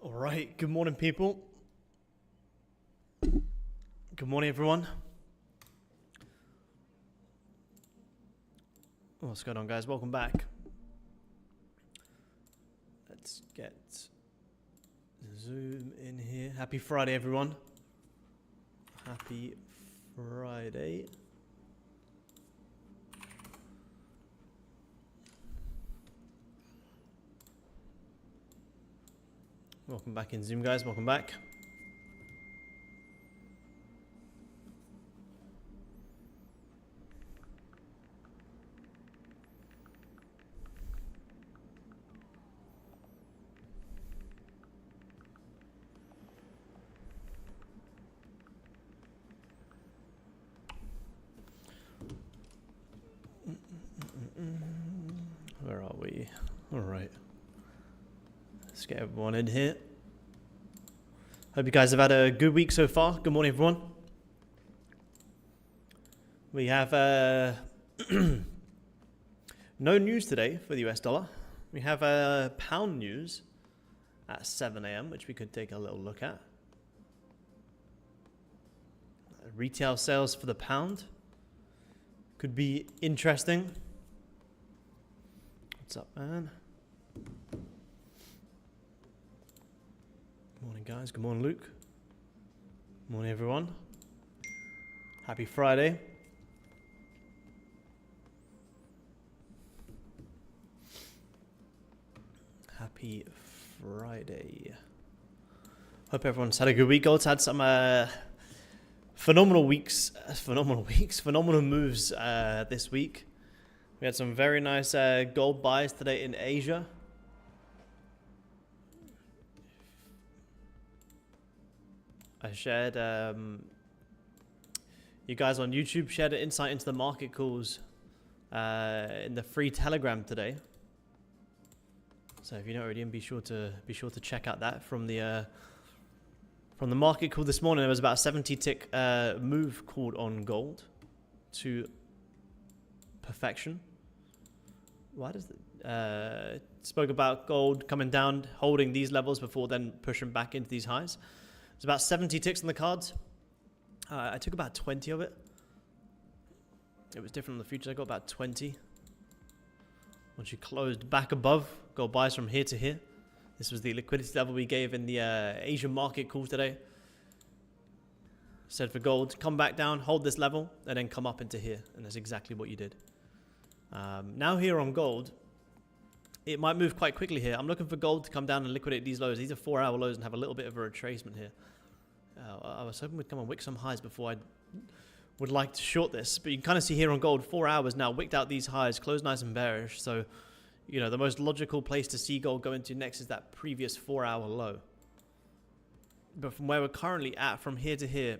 All right, good morning, people. Good morning, everyone. What's going on, guys? Welcome back. Let's get Zoom in here. Happy Friday, everyone. Happy Friday. Welcome back in Zoom, guys. Welcome back. Where are we? All right. Let's get everyone in here. Hope you guys have had a good week so far. Good morning, everyone. We have no news today for the US dollar. We have pound news at 7 a.m., which we could take a little look at. Retail sales for the pound could be interesting. What's up, man? Morning, guys. Good morning, Luke. Morning, everyone. Happy Friday. Happy Friday. Hope everyone's had a good week. Gold's had some phenomenal moves this week. We had some very nice gold buys today in Asia. I shared, you guys on YouTube shared an insight into the market calls in the free Telegram today. So if you're not already in, be sure to check out that from the market call this morning. There was about a 70 tick move called on gold to perfection. Why does it spoke about gold coming down, holding these levels before then pushing back into these highs. It's about 70 ticks on the cards. I took about 20 of it. It was different on the futures. I got about 20. Once you closed back above, gold buys from here to here. This was the liquidity level we gave in the Asian market call today. Said for gold, come back down, hold this level, and then come up into here. And that's exactly what you did. Now here on gold, it might move quite quickly here. I'm looking for gold to come down and liquidate these lows. These are 4-hour lows and have a little bit of a retracement here. I was hoping we'd come and wick some highs before I would like to short this. But you can kind of see here on gold, 4 hours now, wicked out these highs, closed nice and bearish. So, you know, the most logical place to see gold go into next is that previous 4-hour low. But from where we're currently at, from here to here,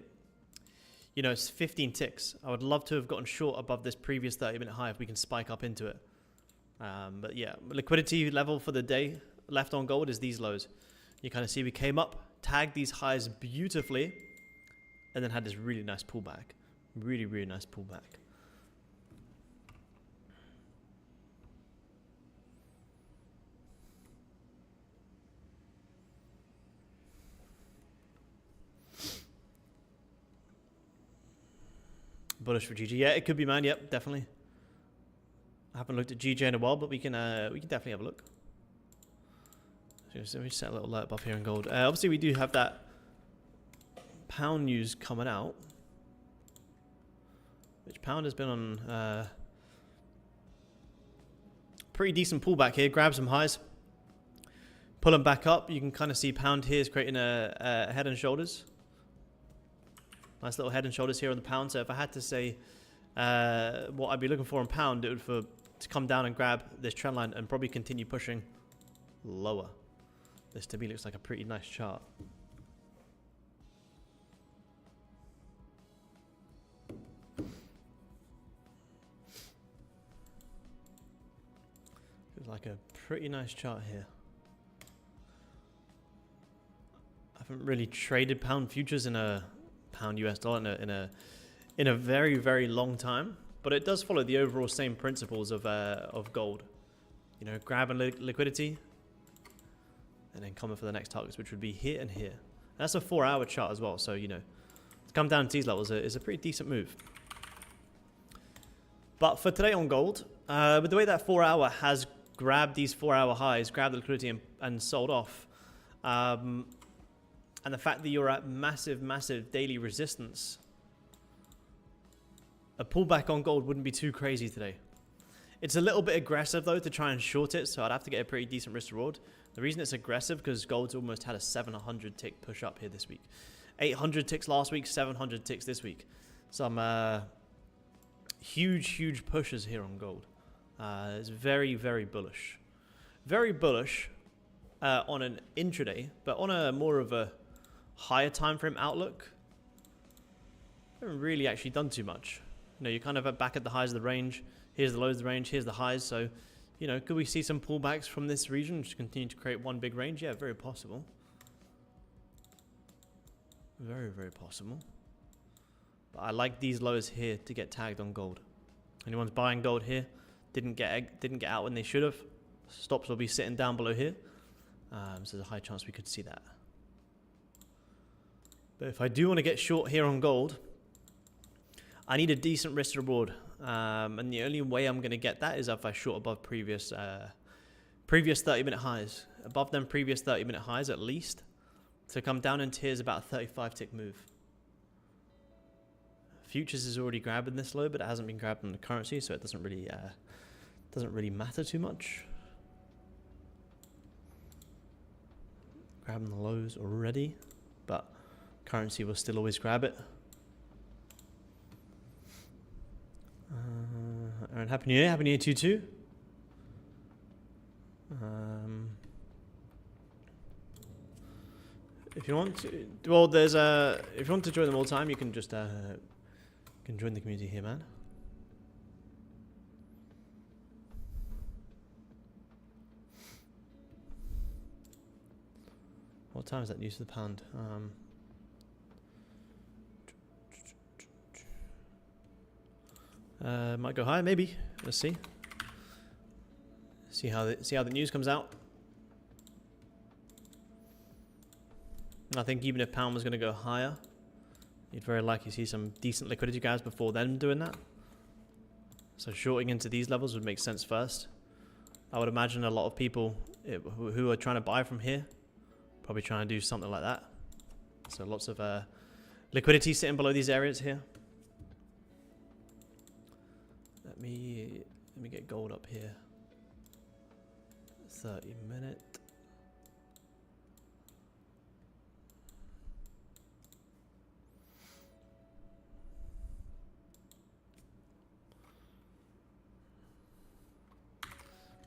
you know, it's 15 ticks. I would love to have gotten short above this previous 30-minute high if we can spike up into it. But yeah, liquidity level for the day left on gold is these lows. You kind of see we came up, tagged these highs beautifully, and then had this really nice pullback. Really, really nice pullback. Bullish for GG. Yeah, it could be, man. Yep, definitely. I haven't looked at GJ in a while, but we can definitely have a look. So let me set a little light up here in gold. Obviously, we do have that pound news coming out. Which pound has been on pretty decent pullback here. Grab some highs. Pull them back up. You can kind of see pound here is creating a head and shoulders. Nice little head and shoulders here on the pound. So if I had to say what I'd be looking for on pound, it would to come down and grab this trend line and probably continue pushing lower. This to me looks like a pretty nice chart. Looks like a pretty nice chart here. I haven't really traded pound futures in a pound US dollar in a very, very long time, but it does follow the overall same principles of gold. You know, grabbing liquidity and then coming for the next targets, which would be here and here. And that's a 4-hour chart as well, so you know, to come down to these levels is a pretty decent move. But for today on gold, with the way that 4-hour has grabbed these 4-hour highs, grabbed the liquidity and sold off, and the fact that you're at massive, massive daily resistance, a pullback on gold wouldn't be too crazy today. It's a little bit aggressive, though, to try and short it, so I'd have to get a pretty decent risk reward. The reason it's aggressive, because gold's almost had a 700 tick push up here this week. 800 ticks last week, 700 ticks this week. Some huge, huge pushes here on gold. It's very, very bullish. Very bullish on an intraday, but on a more of a higher time frame outlook, I haven't really actually done too much. You know, you're kind of back at the highs of the range. Here's the lows of the range. Here's the highs. So, you know, could we see some pullbacks from this region to continue to create one big range? Yeah, very possible. Very, very possible. But I like these lows here to get tagged on gold. Anyone's buying gold here didn't get out when they should have. Stops will be sitting down below here. So there's a high chance we could see that. But if I do want to get short here on gold, I need a decent risk reward. And the only way I'm going to get that is if I short above previous 30-minute highs. Above them previous 30-minute highs at least. To come down into here is about a 35-tick move. Futures is already grabbing this low, but it hasn't been grabbed on the currency, so it doesn't really matter too much. Grabbing the lows already, but currency will still always grab it. Aaron, Happy New Year. Happy New Year to you too. If you want to, well, there's if you want to join them all the time, you can just join the community here, man. What time is that news to the pound? Might go higher, maybe. Let's see. See how the news comes out. I think even if pound was going to go higher, you'd very likely see some decent liquidity grabs before then doing that. So shorting into these levels would make sense first. I would imagine a lot of people who are trying to buy from here probably trying to do something like that. So lots of liquidity sitting below these areas here. Let me get gold up here. 30-minute.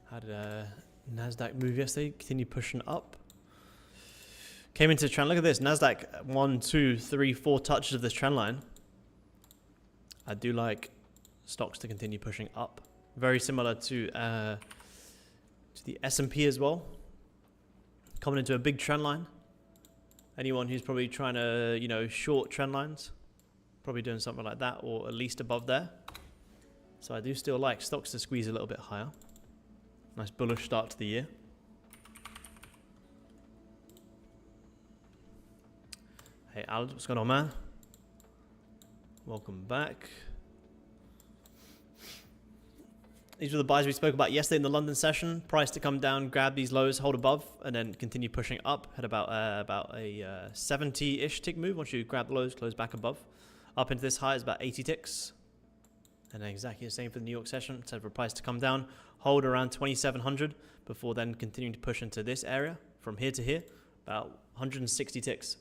How did Nasdaq move yesterday? Continue pushing up. Came into the trend. Look at this. Nasdaq 1, 2, 3, 4 touches of this trend line. I do like stocks to continue pushing up. Very similar to the S&P as well. Coming into a big trend line. Anyone who's probably trying to, short trend lines, probably doing something like that or at least above there. So I do still like stocks to squeeze a little bit higher. Nice bullish start to the year. Hey Alex, what's going on, man? Welcome back. These were the buys we spoke about yesterday in the London session. Price to come down, grab these lows, hold above, and then continue pushing up. Had about a 70-ish tick move. Once you grab the lows, close back above. Up into this high is about 80 ticks. And then exactly the same for the New York session. Said for price to come down, hold around 2,700 before then continuing to push into this area from here to here. About 160 ticks.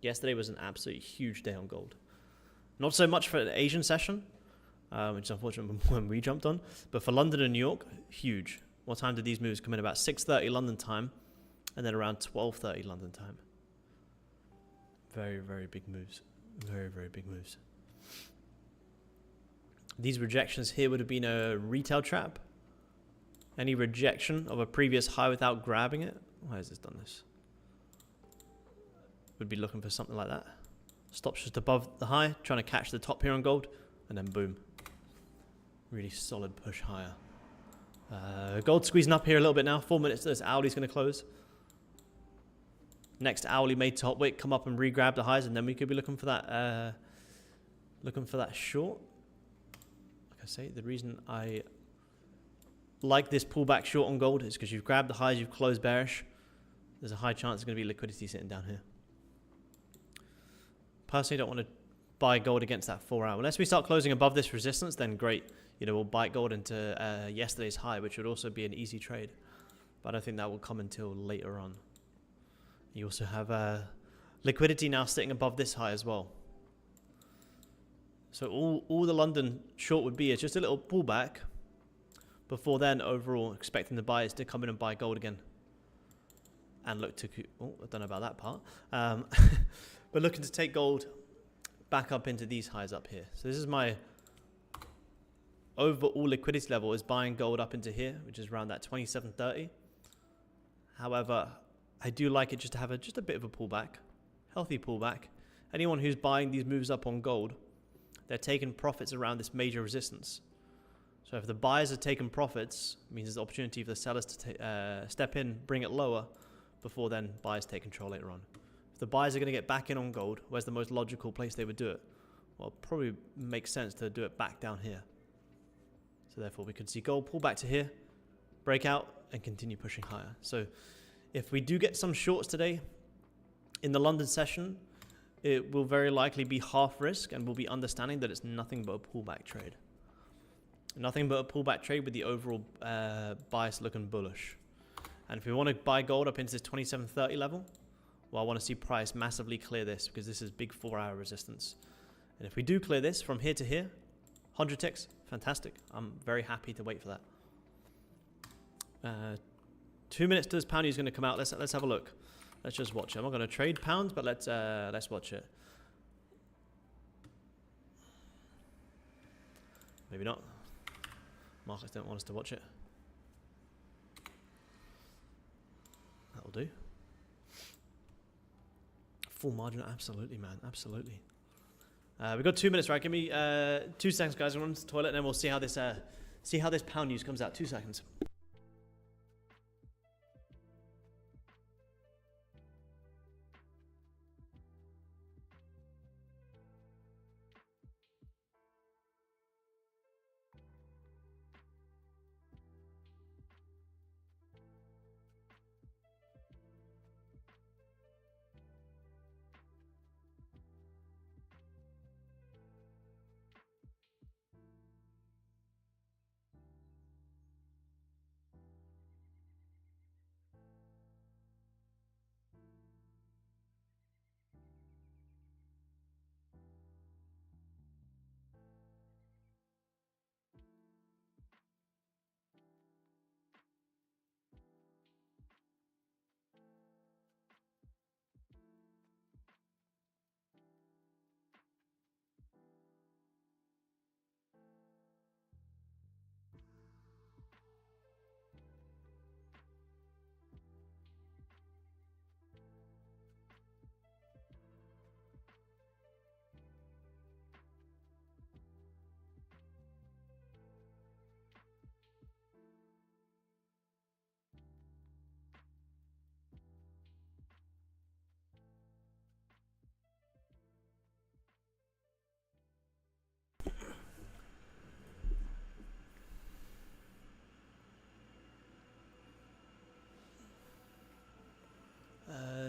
Yesterday was an absolutely huge day on gold. Not so much for the Asian session, which is unfortunate when we jumped on. But for London and New York, huge. What time did these moves come in? About 6:30 London time, and then around 12:30 London time. Very, very big moves. Very, very big moves. These rejections here would have been a retail trap. Any rejection of a previous high without grabbing it. Why has this done this? Would be looking for something like that. Stops just above the high, trying to catch the top here on gold, and then boom. Really solid push higher. Gold squeezing up here a little bit now. 4 minutes to this hourly's going to close. Next hourly made top wick, come up and re-grab the highs, and then we could be looking for that short. Like I say, the reason I like this pullback short on gold is because you've grabbed the highs, you've closed bearish. There's a high chance there's going to be liquidity sitting down here. Personally, don't want to buy gold against that 4 hour. Unless we start closing above this resistance, then great. We'll buy gold into yesterday's high, which would also be an easy trade. But I don't think that will come until later on. You also have liquidity now sitting above this high as well. So all the London short would be is just a little pullback. Before then, overall, expecting the buyers to come in and buy gold again. And look to... Oh, I don't know about that part. But looking to take gold back up into these highs up here. So this is my overall liquidity level is buying gold up into here, which is around that 27.30. However, I do like it just to have just a bit of a pullback. Healthy pullback. Anyone who's buying these moves up on gold, they're taking profits around this major resistance. So if the buyers are taking profits, it means there's an opportunity for the sellers to step in, bring it lower, before then buyers take control later on. If the buyers are going to get back in on gold, where's the most logical place they would do it? Well, it probably makes sense to do it back down here. So therefore we could see gold pull back to here, break out, and continue pushing higher. So if we do get some shorts today in the London session, it will very likely be half risk, and we'll be understanding that it's nothing but a pullback trade. Nothing but a pullback trade with the overall bias looking bullish. And if we want to buy gold up into this 2730 level, well, I want to see price massively clear this, because this is big 4-hour resistance. And if we do clear this from here to here, 100 ticks, fantastic. I'm very happy to wait for that. 2 minutes to this pound is going to come out. Let's have a look. Let's just watch it. I'm not going to trade pounds, but let's watch it. Maybe not. Markets don't want us to watch it. That'll do. Full margin, absolutely, man, absolutely. We've got 2 minutes, right? Give me 2 seconds, guys. I'm going to the toilet, and then we'll see how this pound news comes out. 2 seconds.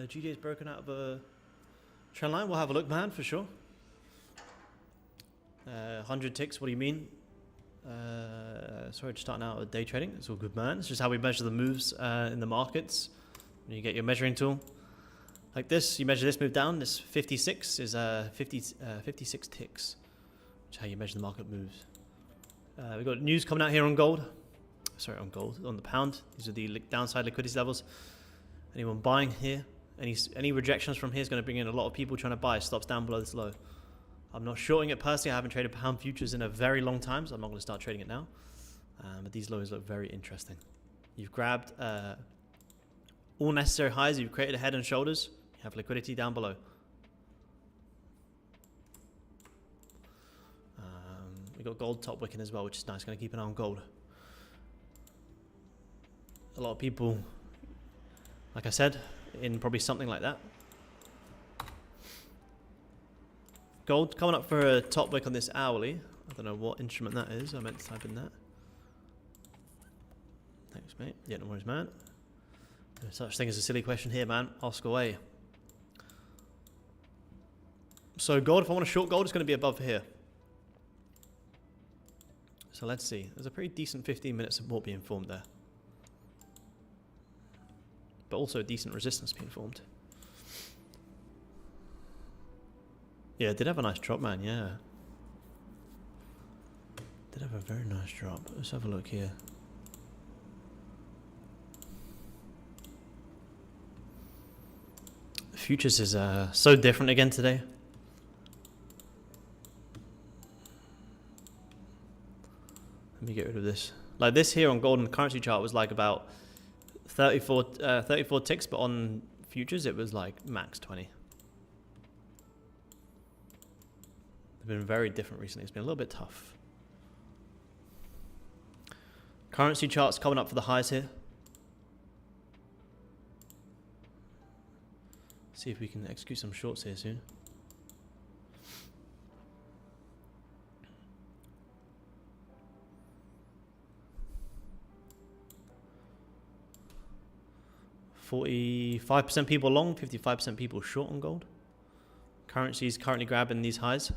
GD's broken out of a trend line. We'll have a look, man, for sure. 100 ticks, what do you mean? Sorry, just starting out with day trading. It's all good, man. It's just how we measure the moves in the markets. When you get your measuring tool like this, you measure this move down. This 56 is 56 ticks, which is how you measure the market moves. We've got news coming out here on gold. Sorry, on gold, on the pound. These are the downside liquidity levels. Anyone buying here? Any rejections from here is going to bring in a lot of people trying to buy. Stops down below this low. I'm not shorting it personally. I haven't traded pound futures in a very long time, so I'm not going to start trading it now. But these lows look very interesting. You've grabbed all necessary highs. You've created a head and shoulders. You have liquidity down below. We've got gold top wicking as well, which is nice. Going to keep an eye on gold. A lot of people, like I said, in probably something like that. Gold coming up for a top wick on this hourly. I don't know what instrument that is. I meant to type in that. Thanks, mate. Yeah, no worries, man. No such thing as a silly question here, man. Ask away. So gold, if I want to short gold, it's going to be above here. So let's see. There's a pretty decent 15 minute support being formed there. But also a decent resistance being formed. Yeah, it did have a nice drop, man, yeah. Did have a very nice drop. Let's have a look here. The futures is so different again today. Let me get rid of this. Like this here on gold and currency chart was like about 34 ticks, but on futures it was like max 20. They've been very different recently. It's been a little bit tough. Currency charts coming up for the highs here. See if we can execute some shorts here soon. 45% people long, 55% people short on gold. Currency is currently grabbing these highs.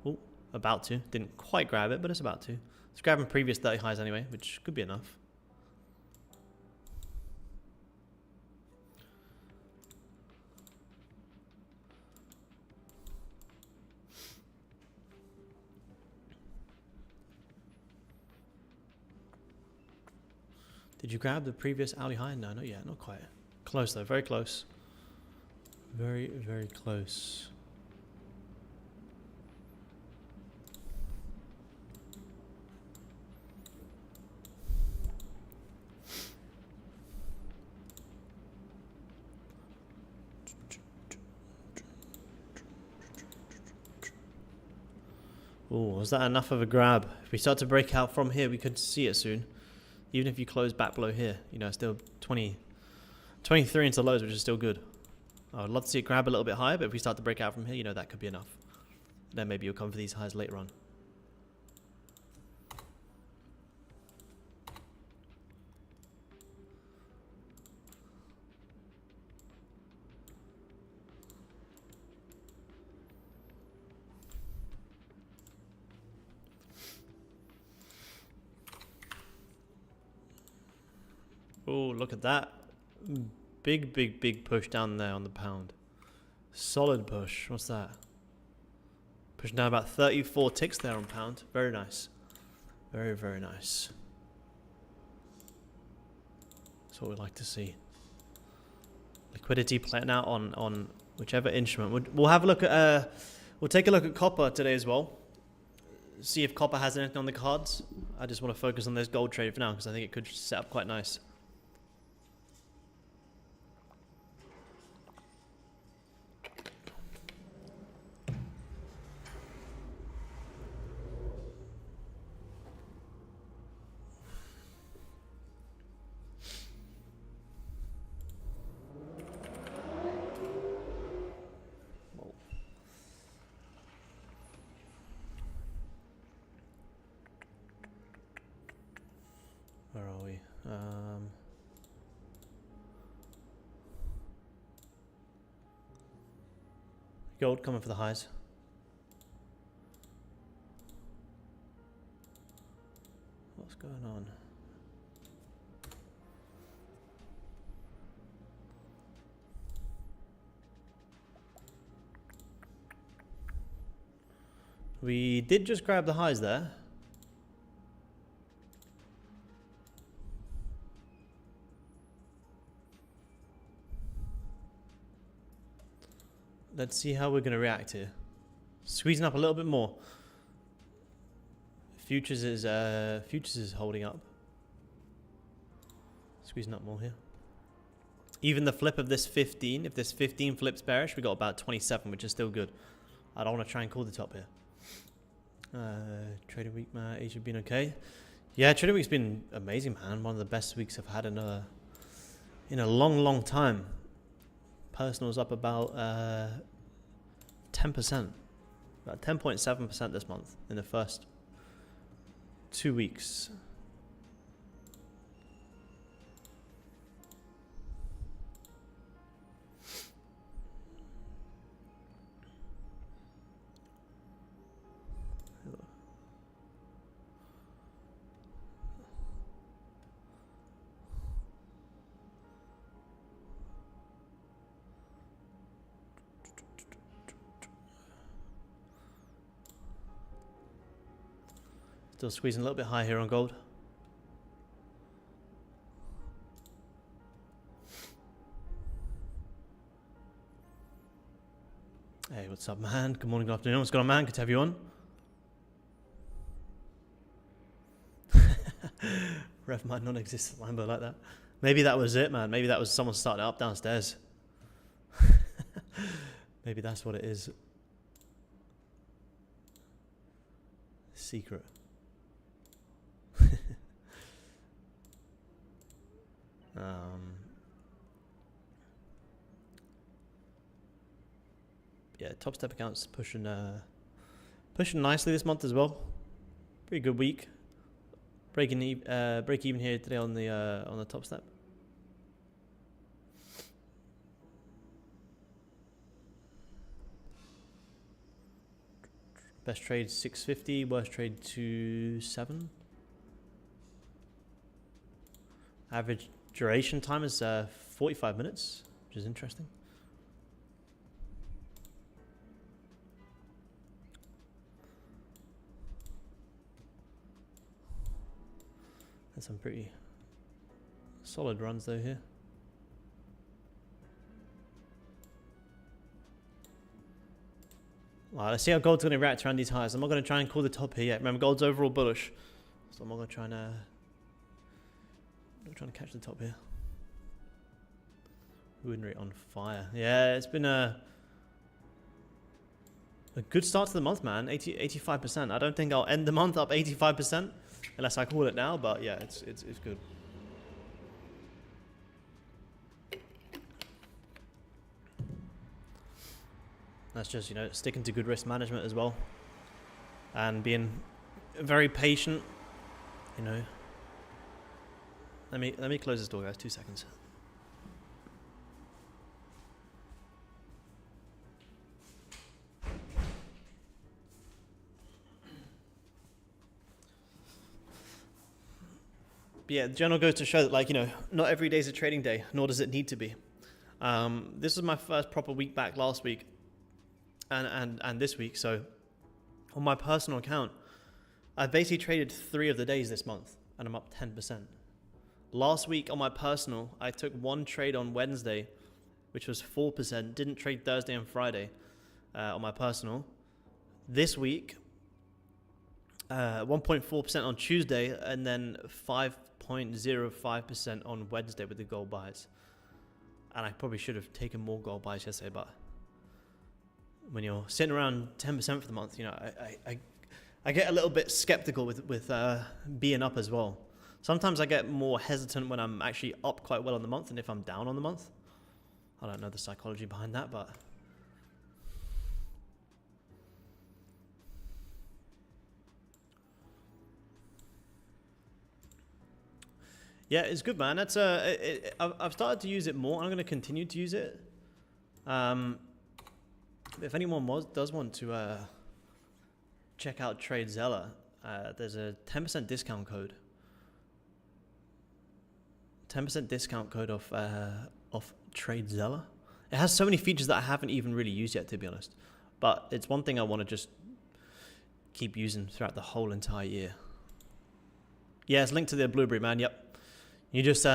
Oh, about to. Didn't quite grab it, but it's about to. It's grabbing previous 30 highs anyway, which could be enough. Did you grab the previous hourly high? No, not yet. Not quite. Close though. Very close. Very, very close. Oh, was that enough of a grab? If we start to break out from here, we could see it soon. Even if you close back below here, you know, still 23 into lows, which is still good. I would love to see it grab a little bit higher, but if we start to break out from here, you know, that could be enough. Then maybe you'll come for these highs later on. Oh, look at that. Big, big, big push down there on the pound. Solid push. What's that? Pushing down about 34 ticks there on pound. Very nice. Very, very nice. That's what we like to see. Liquidity playing out on whichever instrument. We'll have a look at... we'll take a look at copper today as well. See if copper has anything on the cards. I just want to focus on this gold trade for now because I think it could set up quite nice. Where are we? Gold coming for the highs. What's going on? We did just grab the highs there. Let's see how we're going to react here. Squeezing up a little bit more. Futures is holding up. Squeezing up more here. Even the flip of this 15, if this 15 flips bearish, we got about 27, which is still good. I don't want to try and call the top here. Trading week, man. Asia been okay. Yeah, trading week's been amazing, man. One of the best weeks I've had in a long, long time. Personal's up about 10%, about 10.7% this month in the first 2 weeks. Still squeezing a little bit high here on gold. Hey, what's up, man? Good morning, good afternoon. What's going on, man? Good to have you on. Rev my non-existent Lambo like that. Maybe that was it, man. Maybe that was someone starting it up downstairs. Maybe that's what it is. Secret. Yeah, top step accounts pushing nicely this month as well. Pretty good week. Break even here today on the top step. Best trade 650, worst trade 27. Average duration time is 45 minutes, which is interesting. There's some pretty solid runs though here. Alright, let's see how gold's going to react around these highs. I'm not going to try and call the top here yet. Remember, gold's overall bullish, so I'm not going to try and not trying to catch the top here. Win rate on fire. Yeah, it's been a good start to the month, man. 85%. I don't think I'll end the month up 85% unless I call it now, but yeah, it's good. That's just, you know, sticking to good risk management as well, and being very patient, you know. Let me close this door, guys. 2 seconds. But yeah, the journal goes to show that, like, you know, not every day is a trading day, nor does it need to be. This was my first proper week back last week. And this week, so on my personal account, I've basically traded 3 of the days this month, and I'm up 10%. Last week on my personal, I took 1 trade on Wednesday, which was 4%. Didn't trade Thursday and Friday on my personal. This week, 1.4% on Tuesday, and then 5.05% on Wednesday with the gold buys. And I probably should have taken more gold buys yesterday, but when you're sitting around 10% for the month, you know, I get a little bit skeptical with being up as well. Sometimes I get more hesitant when I'm actually up quite well on the month than if I'm down on the month. I don't know the psychology behind that, but yeah, it's good, man. That's I've started to use it more. I'm going to continue to use it. If anyone does want to check out TradeZella, there's a 10% discount code. 10% discount code off TradeZella. It has so many features that I haven't even really used yet, to be honest. But it's one thing I want to just keep using throughout the whole entire year. Yeah, it's linked to the Blueberry, man. Yep. You just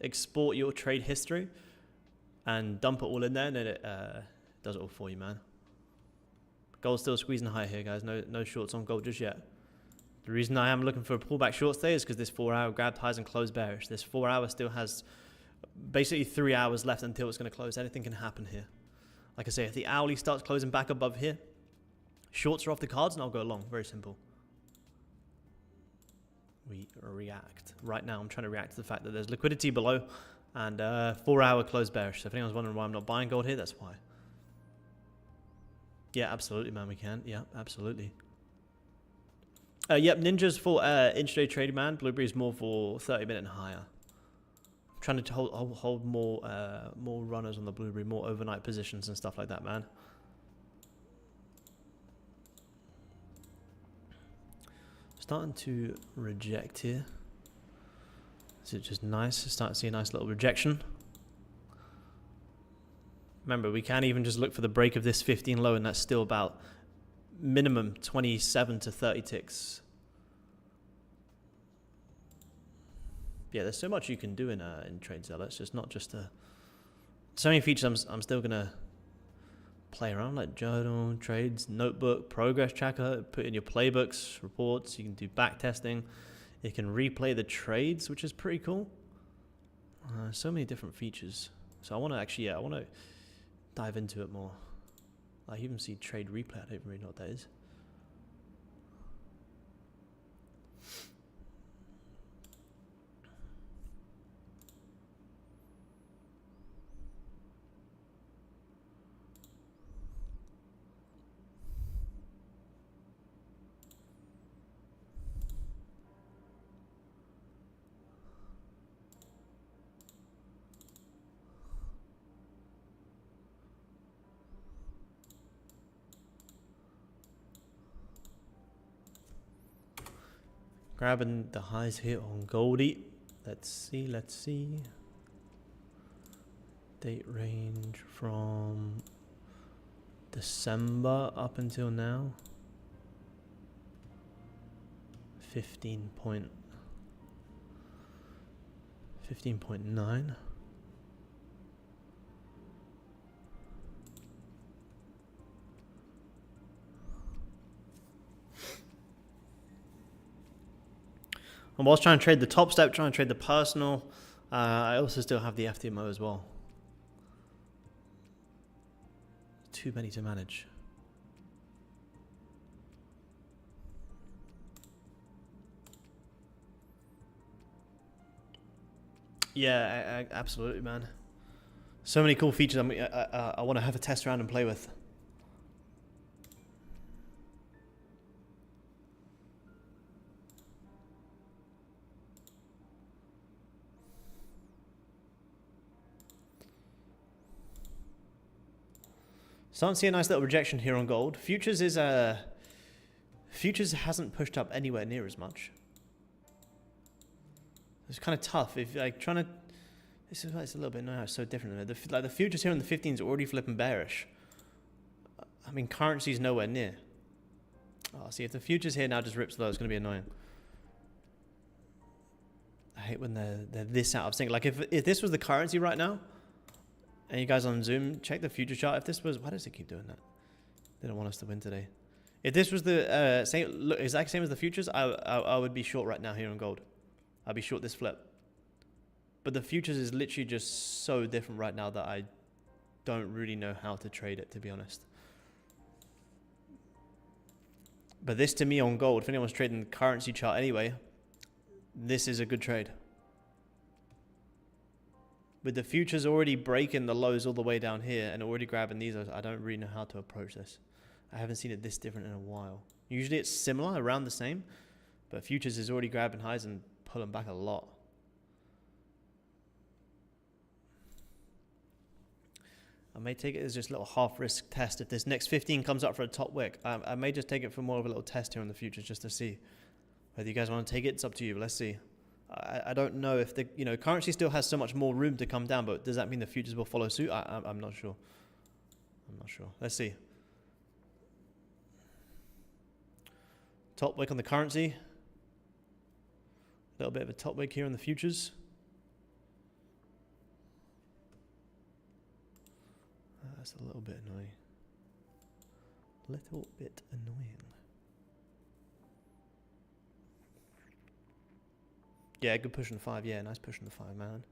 export your trade history and dump it all in there, and then it does it all for you, man. Gold's still squeezing high here, guys. No shorts on gold just yet. The reason I am looking for a pullback short today is because this 4-hour grabbed highs and closed bearish. This 4-hour still has basically 3 hours left until it's going to close. Anything can happen here. Like I say, if the hourly starts closing back above here, shorts are off the cards and I'll go long. Very simple. We react. Right now, I'm trying to react to the fact that there's liquidity below and 4-hour closed bearish. So if anyone's wondering why I'm not buying gold here, that's why. Yeah, absolutely, man. We can. Yeah, absolutely. Yep, Ninja's for intraday trading, man. Blueberry's more for 30-minute and higher. I'm trying to hold more runners on the Blueberry, more overnight positions and stuff like that, man. Starting to reject here. Is it just nice? Starting to see a nice little rejection. Remember, we can even just look for the break of this 15 low, and that's still about minimum 27 to 30 ticks. Yeah, there's so much you can do in TradeZella. It's just not just so many features I'm still gonna play around, like journal, trades, notebook, progress tracker, put in your playbooks, reports. You can do back testing. You can replay the trades, which is pretty cool. So many different features. So I want to actually, I want to dive into it more. I even see trade replay. I don't even really know what that is. Grabbing the highs here on Goldie. Let's see. Date range from December up until now. 15.9. And whilst trying to trade the top step, trying to trade the personal, I also still have the FTMO as well. Too many to manage. Yeah, absolutely, man. So many cool features I want to have a test around and play with. Starting to see a nice little rejection here on gold. Futures is Futures hasn't pushed up anywhere near as much. It's kind of tough if like trying to. This is why it's a little bit now. It's so different. The futures here on the 15s are already flipping bearish. I mean, currency's nowhere near. Oh, see if the futures here now just rips low, it's going to be annoying. I hate when they're this out of sync. Like if this was the currency right now. And you guys on Zoom, check the future chart. If this was, why does it keep doing that? They don't want us to win today. If this was the exact same as the futures, I would be short right now here on gold. I'd be short this flip. But the futures is literally just so different right now that I don't really know how to trade it, to be honest. But this to me on gold, if anyone's trading the currency chart anyway, this is a good trade. With the futures already breaking the lows all the way down here and already grabbing these, I don't really know how to approach this. I haven't seen it this different in a while. Usually it's similar, around the same, but futures is already grabbing highs and pulling back a lot. I may take it as just a little half risk test. If this next 15 comes up for a top wick, I may just take it for more of a little test here in the futures just to see. Whether you guys want to take it, it's up to you, but let's see. I don't know if the currency still has so much more room to come down, but does that mean the futures will follow suit? I'm not sure. I'm not sure. Let's see. Top wick on the currency. A little bit of a top wick here on the futures. That's a little bit annoying. Little bit annoying. Yeah, good push on the 5. Yeah, nice push on the 5, man.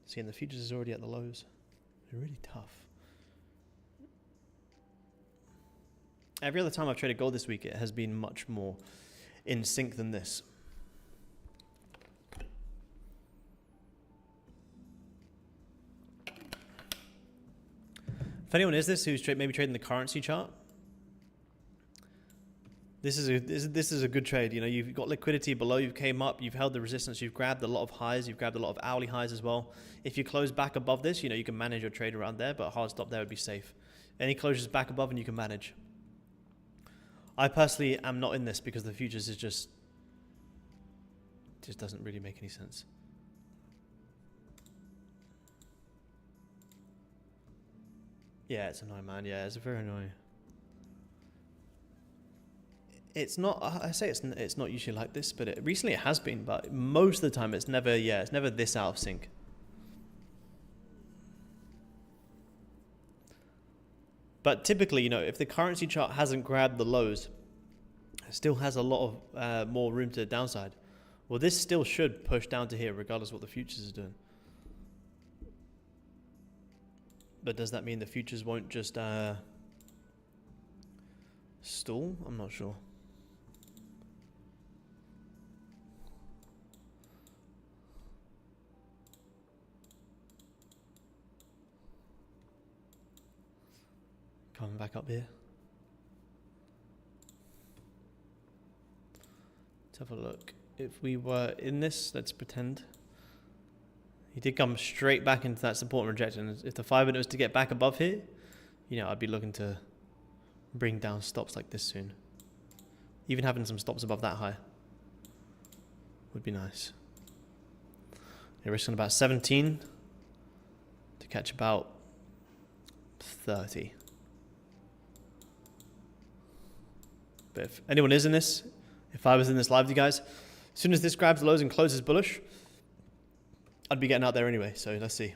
See, and the futures is already at the lows. They're really tough. Every other time I've traded gold this week, it has been much more in sync than this. If anyone is this who's maybe trading the currency chart, this is a good trade. You know, you've got liquidity below, you've came up, you've held the resistance, you've grabbed a lot of highs, you've grabbed a lot of hourly highs as well. If you close back above this, you know, you can manage your trade around there, but a hard stop there would be safe. Any closures back above and you can manage. I personally am not in this because the futures is just doesn't really make any sense. Yeah, it's annoying, man. Yeah, it's very annoying. It's not. I say it's not usually like this, but recently it has been. But most of the time, it's never. Yeah, it's never this out of sync. But typically, you know, if the currency chart hasn't grabbed the lows, it still has a lot of more room to the downside. Well, this still should push down to here, regardless of what the futures is doing. But does that mean the futures won't just stall? I'm not sure. Coming back up here. Let's have a look. If we were in this, let's pretend. He did come straight back into that support and rejection. If the 5 minute was to get back above here, I'd be looking to bring down stops like this soon. Even having some stops above that high would be nice. You're risking about 17 to catch about 30. But if anyone is in this, if I was in this live with you guys, as soon as this grabs the lows and closes bullish, I'd be getting out there anyway. So let's see.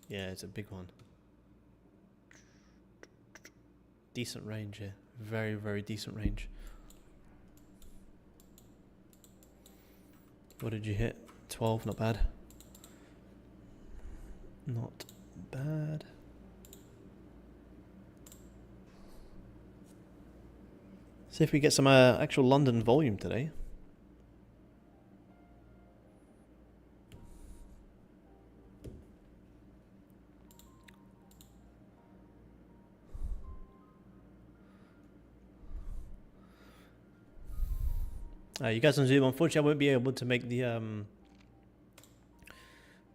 Yeah, it's a big one. Decent range here. Very, very decent range. What did you hit? 12, not bad. Not bad. See if we get some actual London volume today. You guys on Zoom, unfortunately I won't be able to make the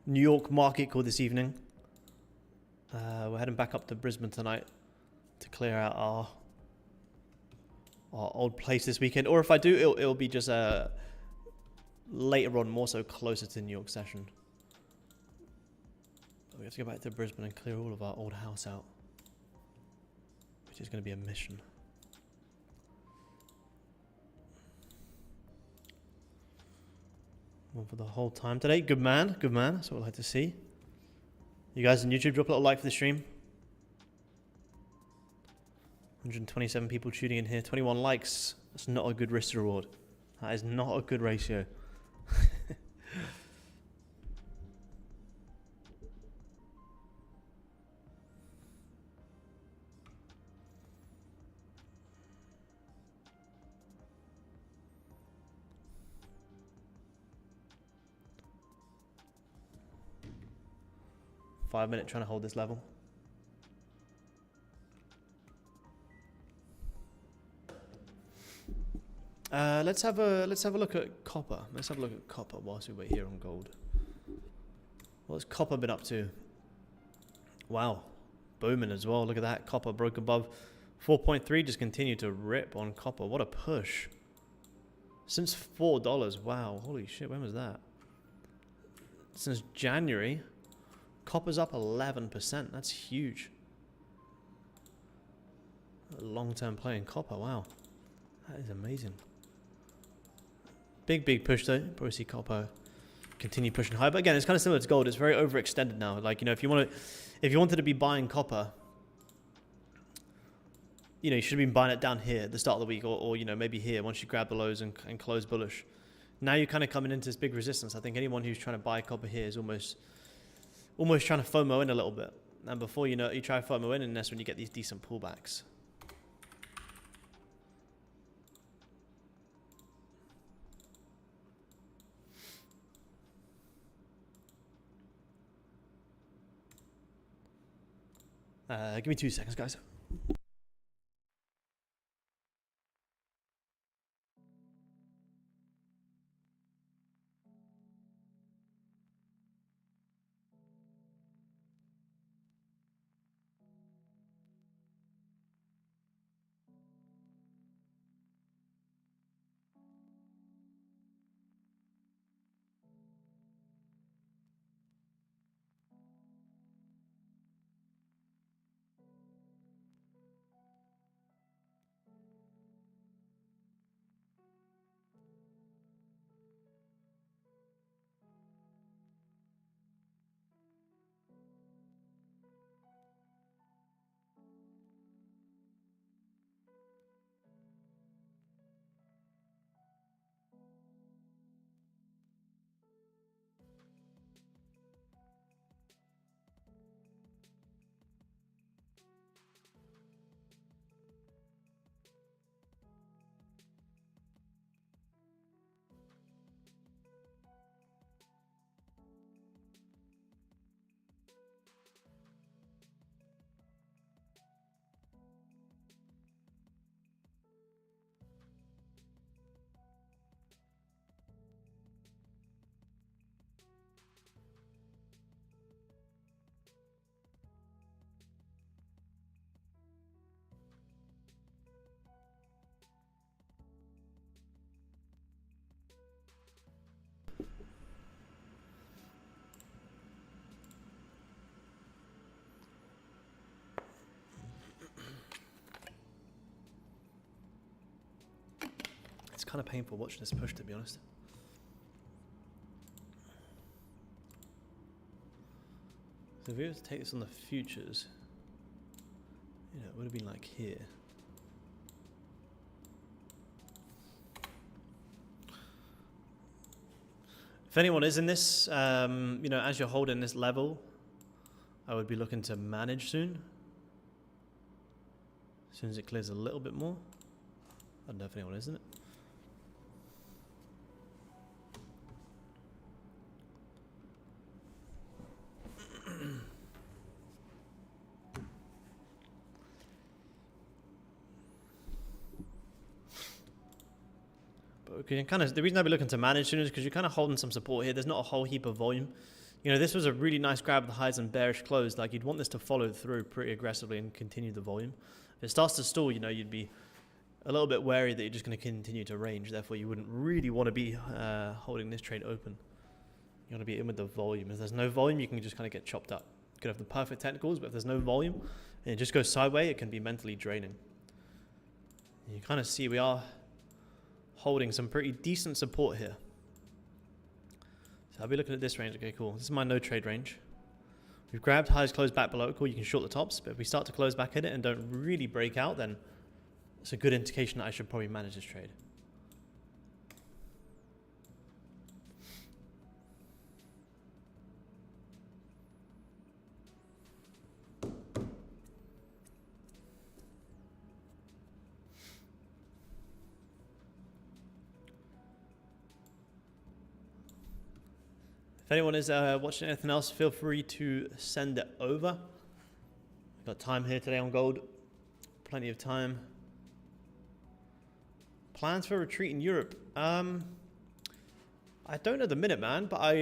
New York market call this evening. We're heading back up to Brisbane tonight to clear out our old place this weekend. Or if I do, it'll be just later on, more so closer to the New York session. We have to go back to Brisbane and clear all of our old house out, which is going to be a mission. One for the whole time today. Good man, good man. That's what I'd like to see. You guys on YouTube, drop a little like for the stream. 127 people tuning in here. 21 likes. That's not a good risk to reward. That is not a good ratio. 5 minute trying to hold this level. Let's have a look at copper. Let's have a look at copper whilst we wait here on gold. What's copper been up to? Wow, booming as well. Look at that. Copper broke above 4.3. Just continue to rip on copper. What a push! Since $4. Wow, holy shit. When was that? Since January. Copper's up 11%. That's huge. Long-term play in copper. Wow, that is amazing. Big push though. Probably see copper continue pushing high, but again, it's kind of similar to gold. It's very overextended now. Like, if you wanted to be buying copper, you should have been buying it down here at the start of the week, or maybe here once you grab the lows and close bullish. Now you're kind of coming into this big resistance. I think anyone who's trying to buy copper here is almost trying to FOMO in a little bit. And before you know it, you try FOMO in, and that's when you get these decent pullbacks. Give me 2 seconds, guys. kind of painful watching this push, to be honest. So if we were to take this on the futures, you know, it would have been like here. If anyone is in this, you know, as you're holding this level, I would be looking to manage soon. As soon as it clears a little bit more. I don't know if anyone is in it. But we can kind of, the reason I'd be looking to manage soon is because you're kind of holding some support here. There's not a whole heap of volume. You know, this was a really nice grab of the highs and bearish close. Like, you'd want this to follow through pretty aggressively and continue the volume. If it starts to stall, you know, you'd be a little bit wary that you're just going to continue to range. Therefore, you wouldn't really want to be holding this trade open. You want to be in with the volume. If there's no volume, you can just kind of get chopped up. You could have the perfect technicals, but if there's no volume and it just goes sideways, it can be mentally draining. You kind of see we are holding some pretty decent support here. So I'll be looking at this range. Okay, cool. This is my no trade range. We've grabbed highs, closed back below. Cool, you can short the tops, but if we start to close back in it and don't really break out, then it's a good indication that I should probably manage this trade. If anyone is watching anything else, feel free to send it over. We've got time here today on gold. Plenty of time. Plans for a retreat in Europe? I don't know at the minute, man, but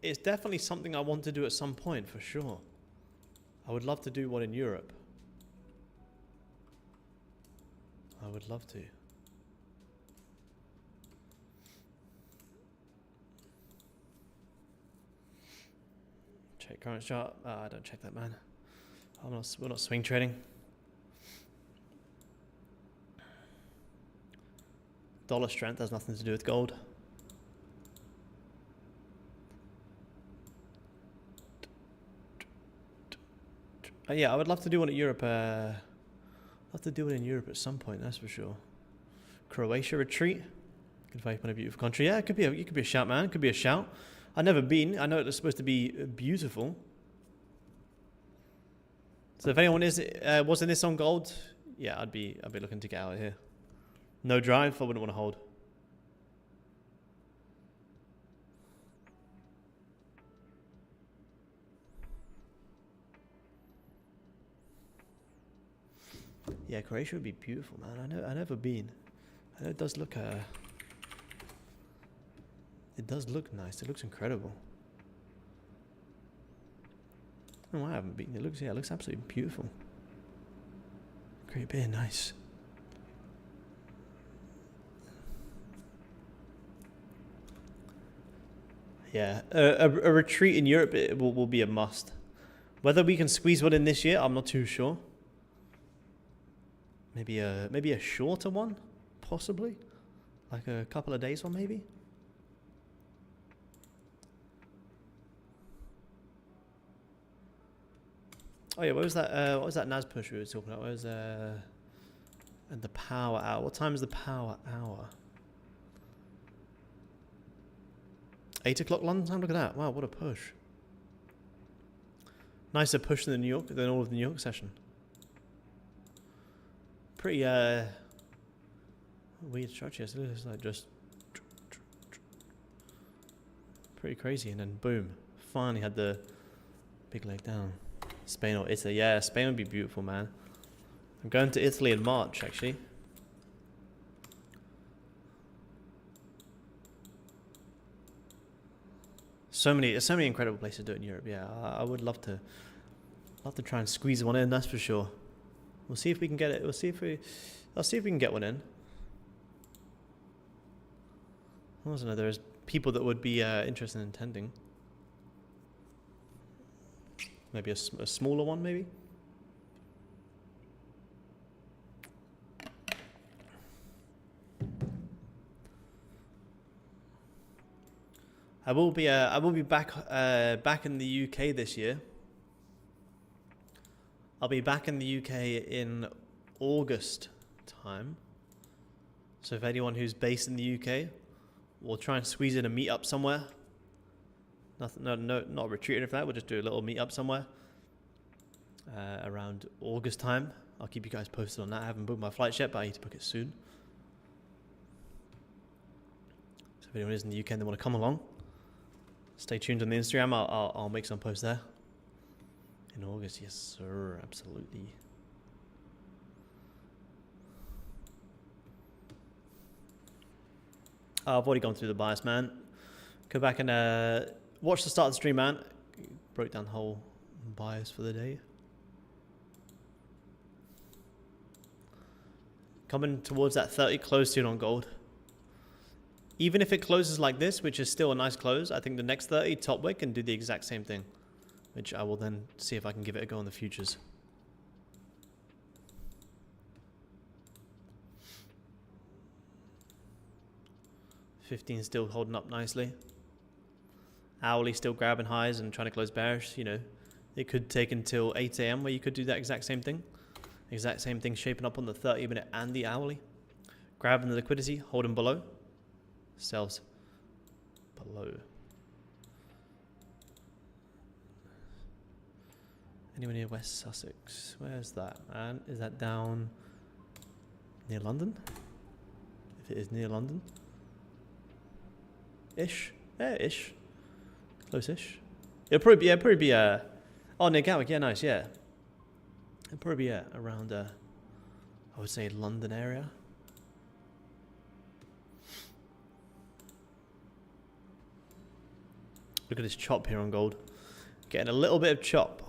it's definitely something I want to do at some point, for sure. I would love to do one in Europe. I would love to. Check current chart. I don't check that, man. We're not swing trading. Dollar strength has nothing to do with gold. Yeah, I would love to do one at Europe. Love to do it in Europe at some point, that's for sure. Croatia retreat. Good vibe on a beautiful country. Yeah, it could be a shout, man. It could be a shout. I've never been. I know it's supposed to be beautiful. So if anyone was in this on gold, yeah, I'd be looking to get out of here. No drive, I wouldn't want to hold. Yeah, Croatia would be beautiful, man. I've never been. I know it does look it does look nice. It looks incredible. Oh, I haven't been. It looks absolutely beautiful. Great beer, nice. Yeah, a retreat in Europe will be a must. Whether we can squeeze one in this year, I'm not too sure. Maybe a shorter one, possibly, like a couple of days one, maybe. Oh yeah, what was that NAS push we were talking about? What was and the power hour? What time is the power hour? 8 o'clock London time. Look at that! Wow, what a push! Nicer push than all of the New York session. Pretty weird structure. It looks like just pretty crazy, and then boom, finally had the big leg down. Spain or Italy? Yeah, Spain would be beautiful, man. I'm going to Italy in March, actually. So many incredible places to do it in Europe. Yeah, I would love to try and squeeze one in. That's for sure. We'll see if we can get it. I'll see if we can get one in. I also know there's people that would be interested in attending. Maybe a smaller one, maybe. I will be back in the UK this year. I'll be back in the UK in August time. So if anyone who's based in the UK, we'll try and squeeze in a meetup somewhere. Nothing, no, not a retreat or anything like that. We'll just do a little meetup somewhere around August time. I'll keep you guys posted on that. I haven't booked my flight yet, but I need to book it soon. So if anyone is in the UK and they want to come along, stay tuned on the Instagram. I'll make some posts there in August. Yes, sir. Absolutely. I've already gone through the bias, man. Go back and watch the start of the stream, man. Broke down the whole bias for the day. Coming towards that 30 close soon on gold. Even if it closes like this, which is still a nice close, I think the next 30 top wick can do the exact same thing, which I will then see if I can give it a go on the futures. $15 still holding up nicely. Hourly still grabbing highs and trying to close bearish. You know, it could take until 8 a.m. where you could do that exact same thing. Exact same thing shaping up on the 30-minute and the hourly. Grabbing the liquidity, holding below. Sells below. Anyone near West Sussex? Where's that, man? Is that down near London? If it is near London. Ish. Yeah, ish. Close-ish. It'll probably be oh, near Gatwick. Yeah, nice, yeah. It'll probably be around I would say London area. Look at this chop here on gold. Getting a little bit of chop.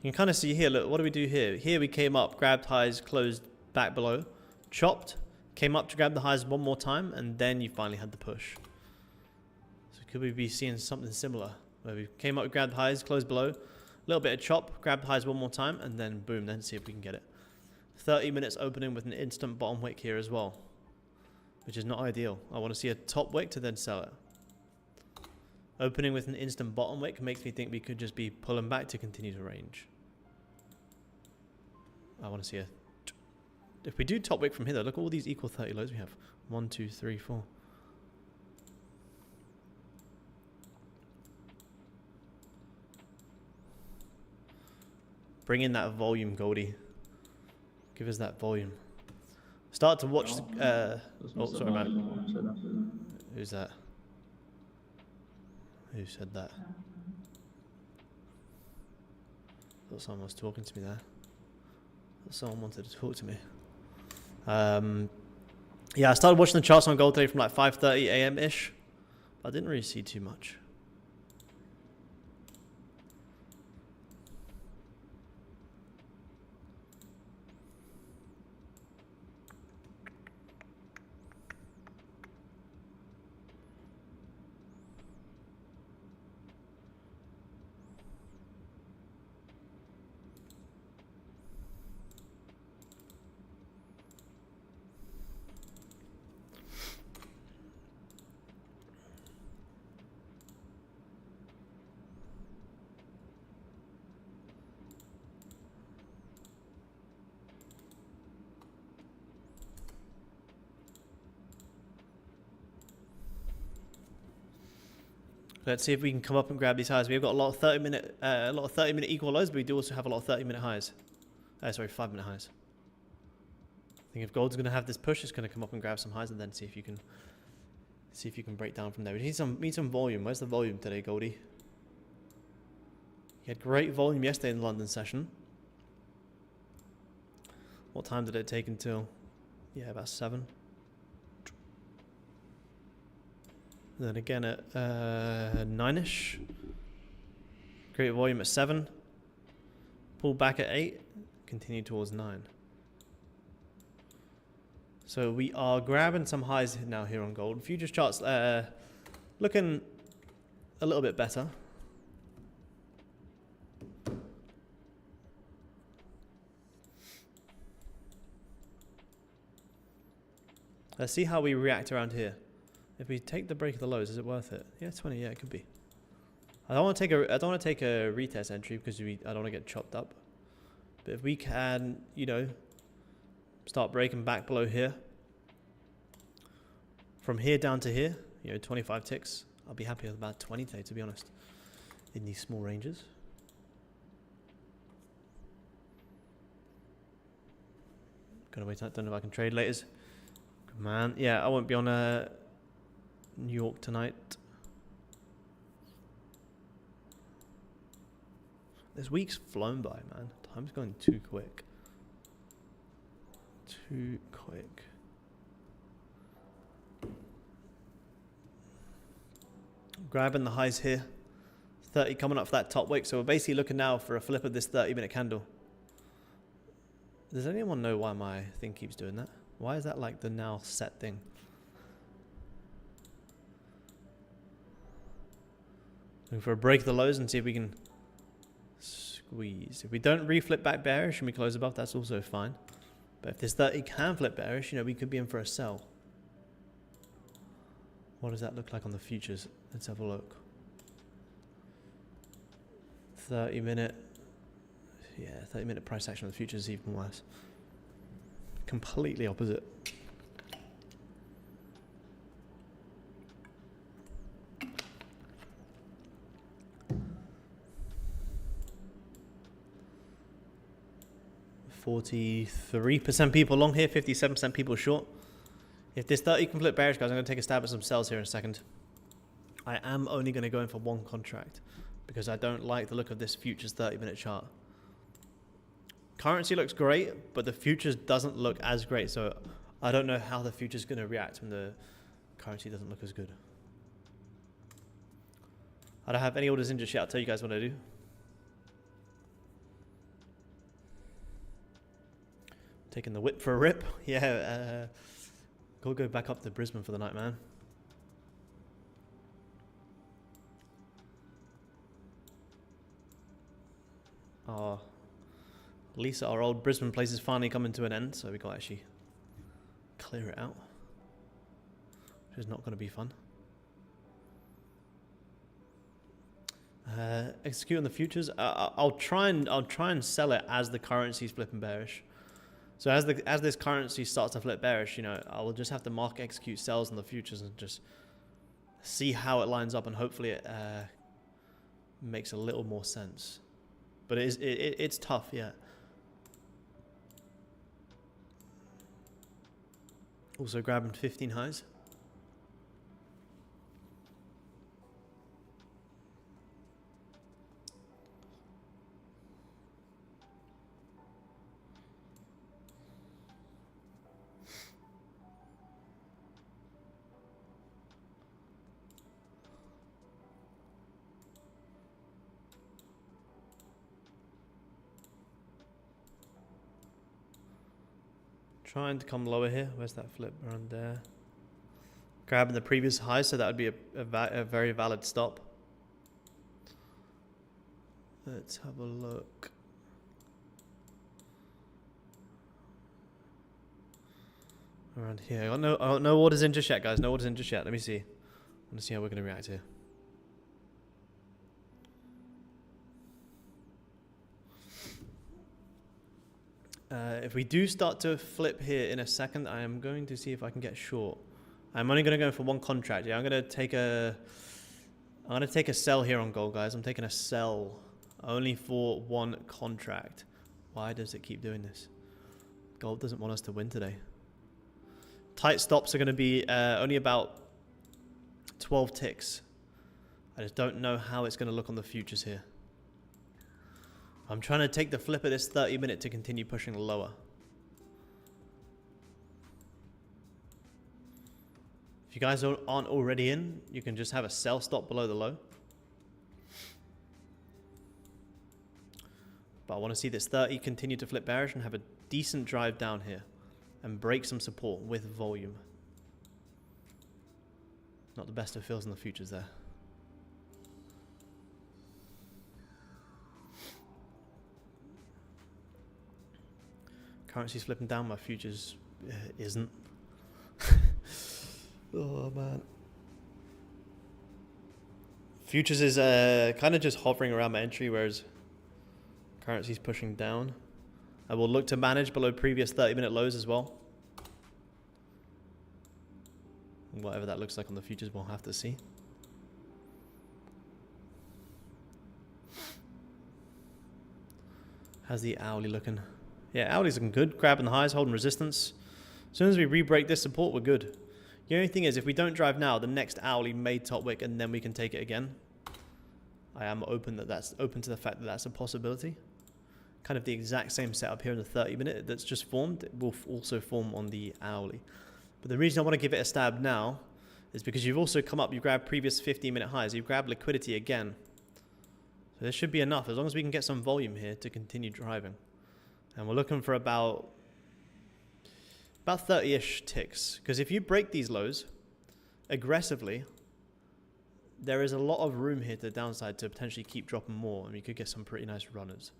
You can kind of see here, look, what do we do here? Here we came up, grabbed highs, closed back below, chopped, came up to grab the highs one more time, and then you finally had the push. So could we be seeing something similar? Where we came up, grabbed highs, closed below, a little bit of chop, grabbed highs one more time, and then boom, then see if we can get it. 30 minutes opening with an instant bottom wick here as well, which is not ideal. I want to see a top wick to then sell it. Opening with an instant bottom wick makes me think we could just be pulling back to continue to range. I want to see a... If we do top wick from here, though, look at all these equal 30 lows we have. 1, 2, 3, 4. Bring in that volume, Goldie. Give us that volume. Start to watch... oh, sorry, man. Who's that? Who said that? I thought someone was talking to me there. I thought someone wanted to talk to me. Yeah, I started watching the charts on gold today from like 5:30 a.m.-ish. I didn't really see too much. Let's see if we can come up and grab these highs. We've got a lot of 30-minute equal lows, but we do also have a lot of 30-minute highs. Sorry, 5-minute highs. I think if gold's going to have this push, it's going to come up and grab some highs and then see if you can break down from there. We need some volume. Where's the volume today, Goldie? You had great volume yesterday in the London session. What time did it take until? Yeah, about 7. Then again at 9-ish. Great volume at 7. Pull back at 8. Continue towards 9. So we are grabbing some highs now here on gold. Futures charts looking a little bit better. Let's see how we react around here. If we take the break of the lows, is it worth it? Yeah, 20. Yeah, it could be. I don't want to take a retest entry because I don't want to get chopped up. But if we can, you know, start breaking back below here, from here down to here, you know, 25 ticks, I'll be happy with about 20 today, to be honest, in these small ranges. Gotta wait. I don't know if I can trade later. Good man. Yeah, I won't be on New York tonight. This week's flown by, man. Time's going too quick. Too quick. Grabbing the highs here. 30 coming up for that top wick. So we're basically looking now for a flip of this 30-minute candle. Does anyone know why my thing keeps doing that? Why is that like the now set thing? Looking for a break of the lows and see if we can squeeze. If we don't reflip back bearish and we close above, that's also fine. But if this 30 can flip bearish, you know, we could be in for a sell. What does that look like on the futures? Let's have a look. 30-minute. Yeah, 30-minute price action on the futures is even worse. Completely opposite. %43% people long here, 57% people short. If this 30 can flip bearish, guys, I'm going to take a stab at some sells here in a second. I am only going to go in for one contract because I don't like the look of this futures 30-minute chart. Currency looks great, but the futures doesn't look as great. So I don't know how the future's going to react when the currency doesn't look as good. I don't have any orders in just yet. I'll tell you guys what I do. Taking the whip for a rip. Yeah, go back up to Brisbane for the night, man. Oh, Lisa, our old Brisbane place is finally coming to an end, so we got to actually clear it out, which is not going to be fun. Execute on the futures. I'll try and sell it as the currency's flipping bearish. So as this currency starts to flip bearish, you know, I will just have to mark execute sells on the futures and just see how it lines up, and hopefully it makes a little more sense. But it's tough, yeah. Also grabbing 15 highs. Trying to come lower here. Where's that flip? Around there. Grabbing the previous high, so that would be a very valid stop. Let's have a look. Around here. I got no orders in just yet, guys. No orders in just yet. Let me see. I want to see how we're going to react here. If we do start to flip here in a second, I am going to see if I can get short. I'm only going to go for one contract. Yeah, I'm going to take a sell here on gold, guys. I'm taking a sell only for one contract. Why does it keep doing this? Gold doesn't want us to win today. Tight stops are going to be only about 12 ticks. I just don't know how it's going to look on the futures here. I'm trying to take the flip of this 30-minute to continue pushing lower. If you guys aren't already in, you can just have a sell stop below the low. But I want to see this 30 continue to flip bearish and have a decent drive down here and break some support with volume. Not the best of feels in the futures there. Currency's flipping down, my futures isn't. Oh man. Futures is kind of just hovering around my entry, whereas currency's pushing down. I will look to manage below previous 30-minute lows as well. Whatever that looks like on the futures, we'll have to see. How's the hourly looking? Yeah, hourly's looking good. Grabbing the highs, holding resistance. As soon as we re-break this support, we're good. The only thing is, if we don't drive now, the next hourly may top wick, and then we can take it again. I am open to the fact that that's a possibility. Kind of the exact same setup here in the 30-minute that's just formed. It will also form on the hourly. But the reason I want to give it a stab now is because you've also come up, you grabbed previous 15-minute highs, you grabbed liquidity again. So this should be enough, as long as we can get some volume here to continue driving. And we're looking for about 30-ish ticks. Because if you break these lows aggressively, there is a lot of room here to the downside to potentially keep dropping more, and we could get some pretty nice runners.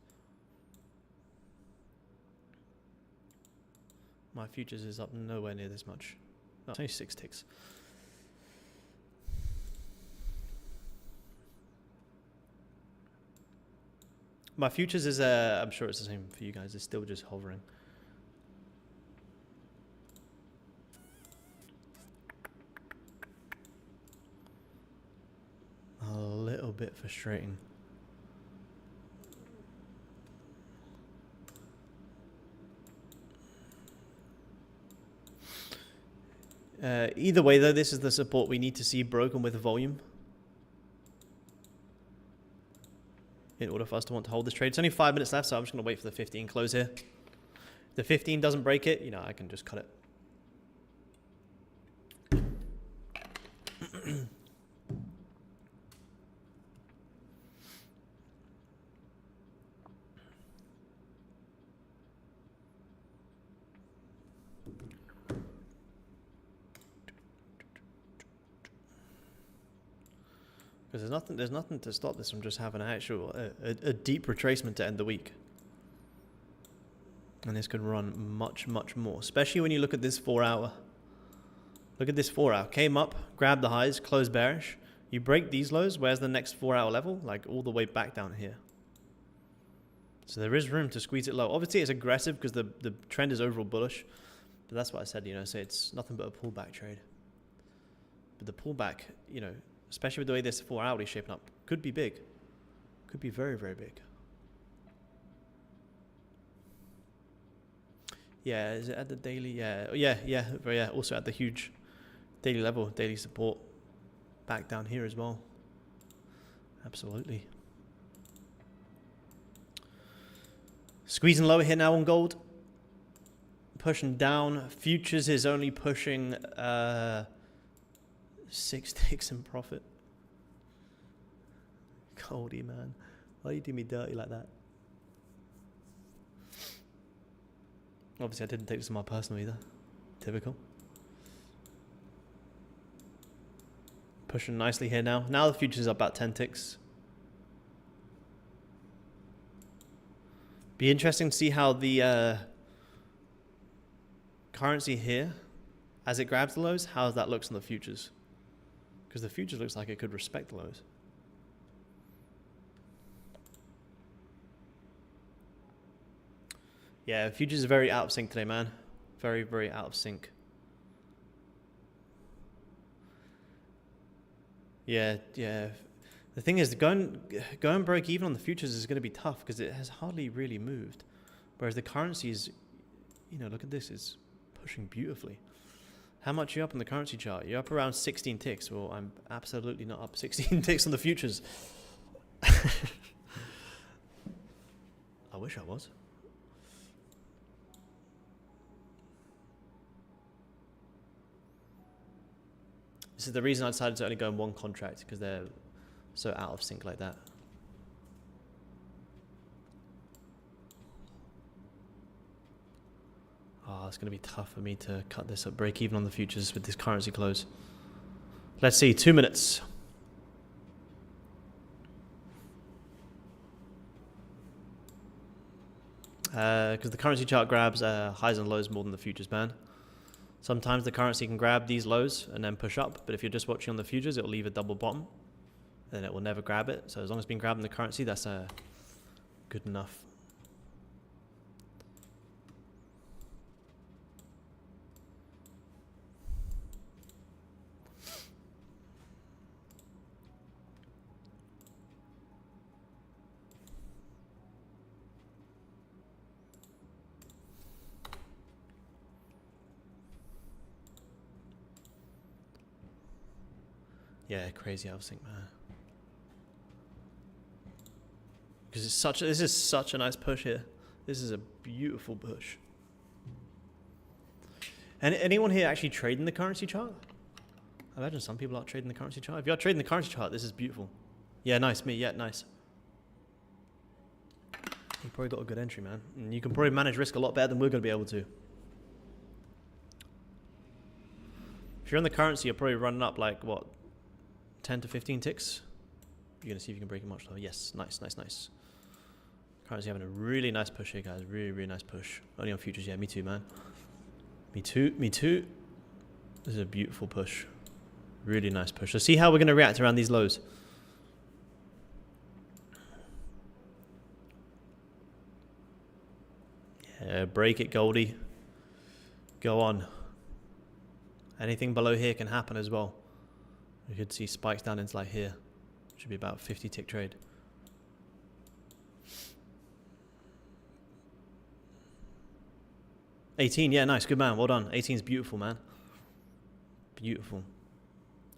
My futures is up nowhere near this much. Oh, it's only 6 ticks. My futures is, I'm sure it's the same for you guys, it's still just hovering. A little bit frustrating. Either way though, this is the support we need to see broken with volume in order for us to want to hold this trade. It's only 5 minutes left, so I'm just going to wait for the 15 close here. If the 15 doesn't break it, you know, I can just cut it. Because there's nothing to stop this from just having a deep retracement to end the week. And this could run much, much more, especially when you look at this 4 hour. Look at this 4 hour. Came up, grabbed the highs, closed bearish. You break these lows, where's the next 4 hour level? Like all the way back down here. So there is room to squeeze it low. Obviously it's aggressive because the trend is overall bullish. But that's what I said, you know, so it's nothing but a pullback trade. But the pullback, you know, especially with the way this 4 hourly is shaping up, could be big. Could be very, very big. Yeah, is it at the daily? Yeah. Also at the huge daily level, daily support. Back down here as well. Absolutely. Squeezing lower here now on gold. Pushing down. Futures is only pushing 6 ticks in profit. Goldy, man. Why you do me dirty like that? Obviously, I didn't take this on my personal either. Typical. Pushing nicely here now. Now the futures are about 10 ticks. Be interesting to see how the currency here, as it grabs the lows, how that looks on the futures. Because the futures looks like it could respect the lows. Yeah, futures is very out of sync today, man. Very, very out of sync. Yeah. The thing is, going break even on the futures is going to be tough because it has hardly really moved. Whereas the currency is, you know, look at this, it's pushing beautifully. How much are you up on the currency chart? You're up around 16 ticks. Well, I'm absolutely not up 16 ticks on the futures. I wish I was. This is the reason I decided to only go in one contract, because they're so out of sync like that. Oh, it's going to be tough for me to cut this up, break even on the futures with this currency close. Let's see, 2 minutes. Because the currency chart grabs highs and lows more than the futures band. Sometimes the currency can grab these lows and then push up, but if you're just watching on the futures, it'll leave a double bottom then it will never grab it. So as long as it's been grabbing the currency, that's good enough. Yeah, crazy housing, man. Because this is such a nice push here. This is a beautiful push. And anyone here actually trading the currency chart? I imagine some people are trading the currency chart. If you're trading the currency chart, this is beautiful. Yeah, nice, me. Yeah, nice. You probably got a good entry, man. And you can probably manage risk a lot better than we're going to be able to. If you're on the currency, you're probably running up like, what, 10 to 15 ticks? You're going to see if you can break it much lower. Yes, nice, nice, nice. Currency having a really nice push here, guys. Really, really nice push. Only on futures, yeah, me too, man. Me too, me too. This is a beautiful push. Really nice push. So see how we're going to react around these lows. Yeah, break it, Goldie. Go on. Anything below here can happen as well. We could see spikes down into like here. Should be about 50 tick trade. $18, yeah, nice, good man, well done. 18 is beautiful, man. Beautiful.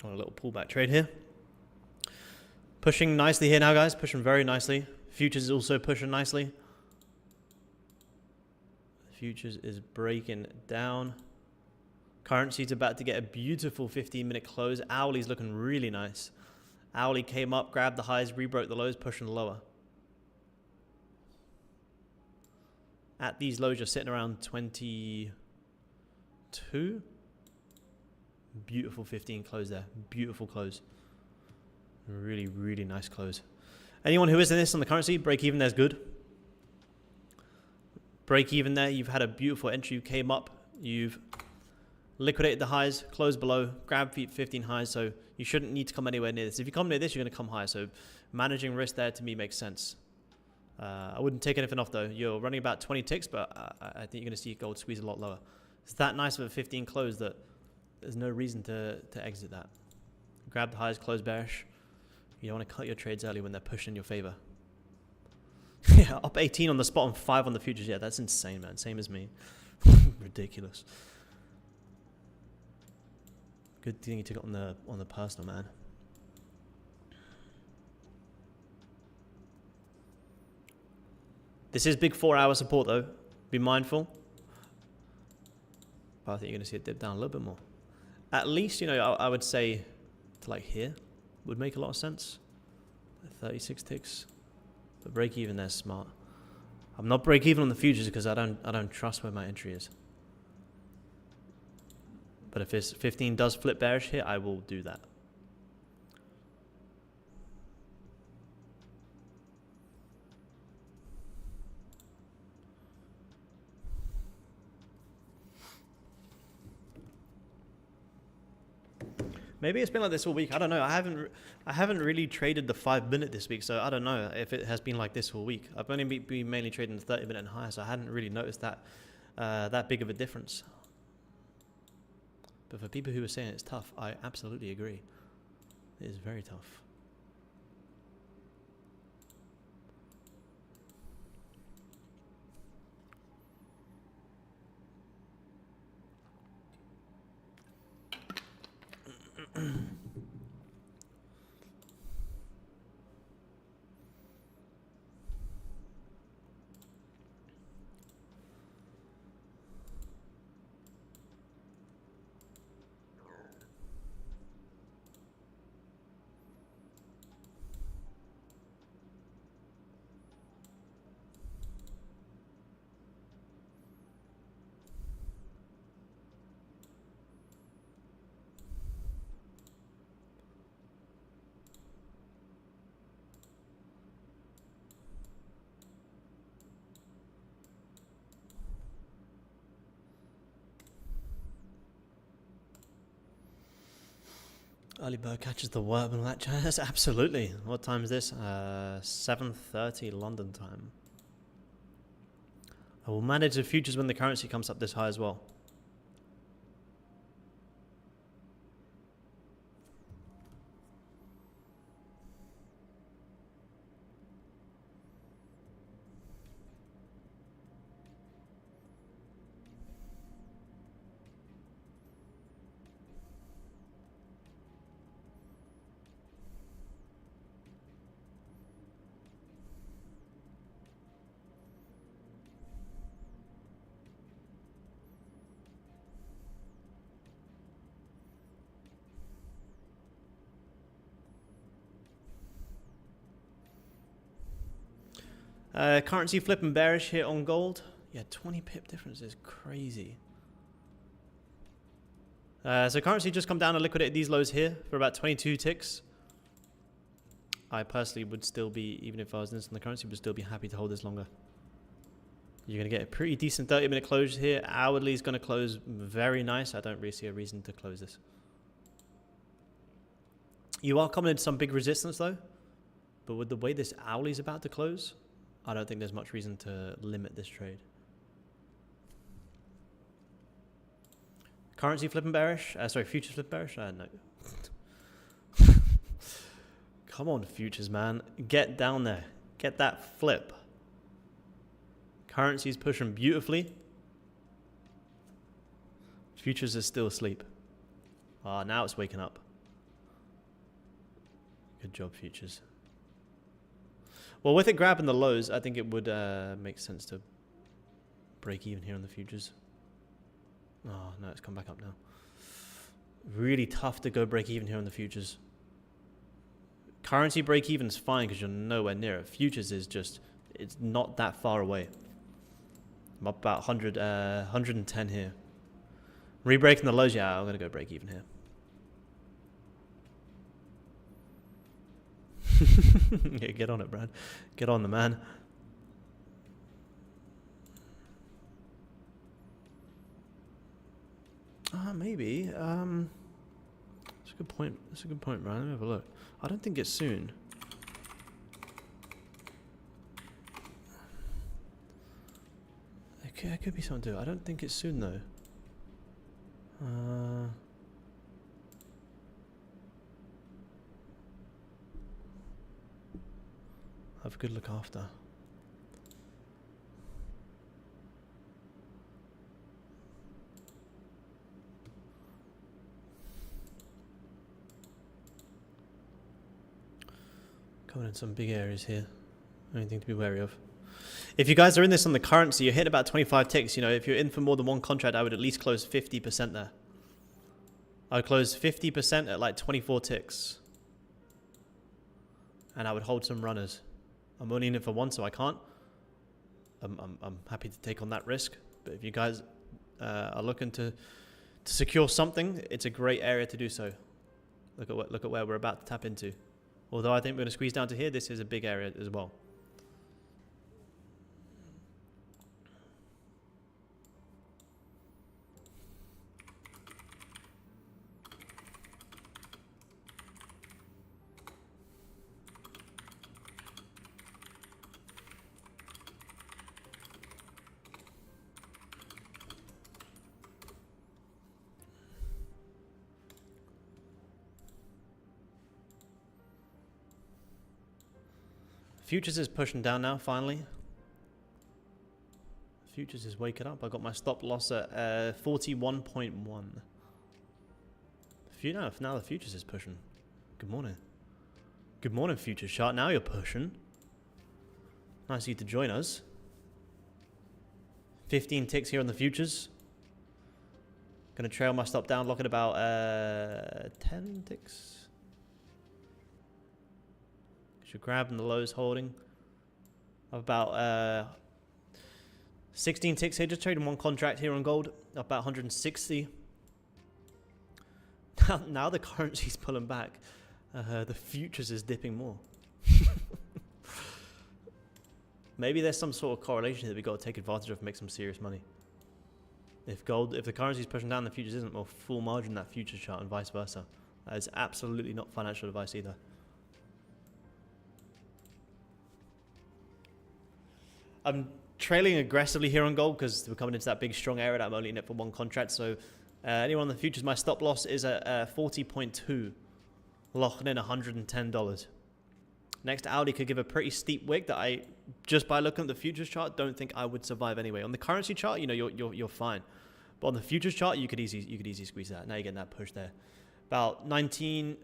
On a little pullback trade here. Pushing nicely here now, guys. Pushing very nicely. Futures is also pushing nicely. Futures is breaking down. Currency's about to get a beautiful 15-minute close. Owlie's looking really nice. Owlie came up, grabbed the highs, rebroke the lows, pushing lower. At these lows, you're sitting around 22. Beautiful 15 close there. Beautiful close. Really, really nice close. Anyone who is in this on the currency, break even there's good. Break even there, you've had a beautiful entry. You came up, you've liquidated the highs, closed below, grabbed 15 highs, so you shouldn't need to come anywhere near this. If you come near this, you're going to come high. So managing risk there to me makes sense. I wouldn't take anything off though. You're running about 20 ticks, but I think you're going to see gold squeeze a lot lower. It's that nice of a 15 close that there's no reason to exit that. Grab the highs, close bearish. You don't want to cut your trades early when they're pushing in your favor. Yeah, up 18 on the spot and 5 on the futures. Yeah, that's insane, man. Same as me. Ridiculous. Good thing you took it on the personal, man. This is big 4-hour support though. Be mindful. But I think you're going to see it dip down a little bit more. At least, you know, I would say to like here would make a lot of sense. 36 ticks. But break even there's smart. I'm not break even on the futures because I don't trust where my entry is. But if this 15 does flip bearish here, I will do that. Maybe it's been like this all week. I don't know. I haven't really traded the 5-minute this week, so I don't know if it has been like this all week. I've only been mainly trading the 30-minute and higher, so I hadn't really noticed that big of a difference. But for people who are saying it's tough, I absolutely agree. It is very tough. Early bird catches the worm and that jazz. Absolutely. What time is this? 7:30 London time. I will manage the futures when the currency comes up this high as well. Currency flipping bearish here on gold. Yeah, 20 pip difference is crazy. So currency just come down and liquidate these lows here for about 22 ticks. I personally would still be, even if I was this on the currency, would still be happy to hold this longer. You're going to get a pretty decent 30-minute close here. Hourly is going to close very nice. I don't really see a reason to close this. You are coming into some big resistance though. But with the way this hourly is about to close, I don't think there's much reason to limit this trade. Currency flipping bearish? Sorry, futures flipping bearish? No. Come on, futures, man. Get down there. Get that flip. Currency's pushing beautifully. Futures is still asleep. Ah, now it's waking up. Good job, futures. Well, with it grabbing the lows, I think it would make sense to break even here on the futures. Oh, no, it's come back up now. Really tough to go break even here on the futures. Currency break even is fine because you're nowhere near it. Futures is just, it's not that far away. I'm up about 110 here. Re-breaking the lows, yeah, I'm going to go break even here. Yeah, get on it, Brad. Get on the man. Maybe. That's a good point. That's a good point, Brad. Let me have a look. I don't think it's soon. Okay, it could be something to do. I don't think it's soon though. Have a good look after. Coming in some big areas here. Anything to be wary of. If you guys are in this on the currency, you're hitting about 25 ticks. You know, if you're in for more than one contract, I would at least close 50% there. I would close 50% at like 24 ticks. And I would hold some runners. I'm only in it for one, so I can't. I'm happy to take on that risk. But if you guys are looking to secure something, it's a great area to do so. Look at where we're about to tap into. Although I think we're going to squeeze down to here, this is a big area as well. Futures is pushing down now, finally. Futures is waking up. I got my stop loss at 41.1. Now the futures is pushing. Good morning. Good morning, futures chart. Now you're pushing. Nice of you to join us. 15 ticks here on the futures. Gonna trail my stop down, lock at about 10 ticks. You're grabbing the lows, holding. About 16 ticks here. Just trading one contract here on gold. Up about 160. Now the currency's pulling back. The futures is dipping more. Maybe there's some sort of correlation that we've got to take advantage of and make some serious money. If the currency's pushing down, the futures isn't, well, full margin that futures chart and vice versa. That is absolutely not financial advice either. I'm trailing aggressively here on gold because we're coming into that big strong area that I'm only in it for one contract. So anyone on the futures, my stop loss is at 40.2, locking in $110. Next Audi could give a pretty steep wick that I, just by looking at the futures chart, don't think I would survive anyway. On the currency chart, you know, you're fine, but on the futures chart, you could easily squeeze that. Now you're getting that push there. About 19.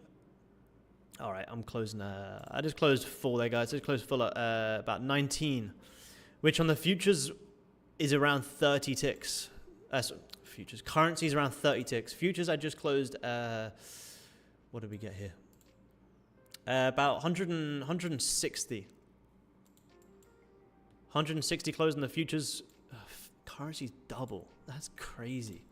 All right, I'm closing. I just closed full there, guys. I just closed full at about 19, which on the futures is around 30 ticks. Futures currency is around 30 ticks. Futures I just closed. What did we get here? About 160. 160 closed in the futures. Currency's double. That's crazy.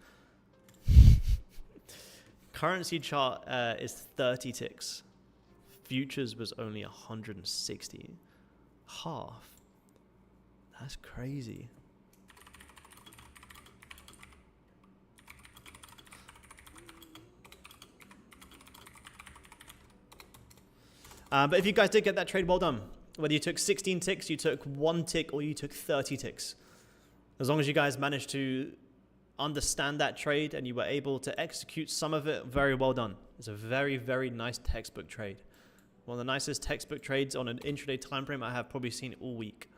Currency chart is 30 ticks. Futures was only 160. Half. That's crazy. But if you guys did get that trade, well done. Whether you took 16 ticks, you took 1 tick, or you took 30 ticks. As long as you guys managed to understand that trade and you were able to execute some of it, very well done. It's a very, very nice textbook trade. One of the nicest textbook trades on an intraday time frame I have probably seen all week.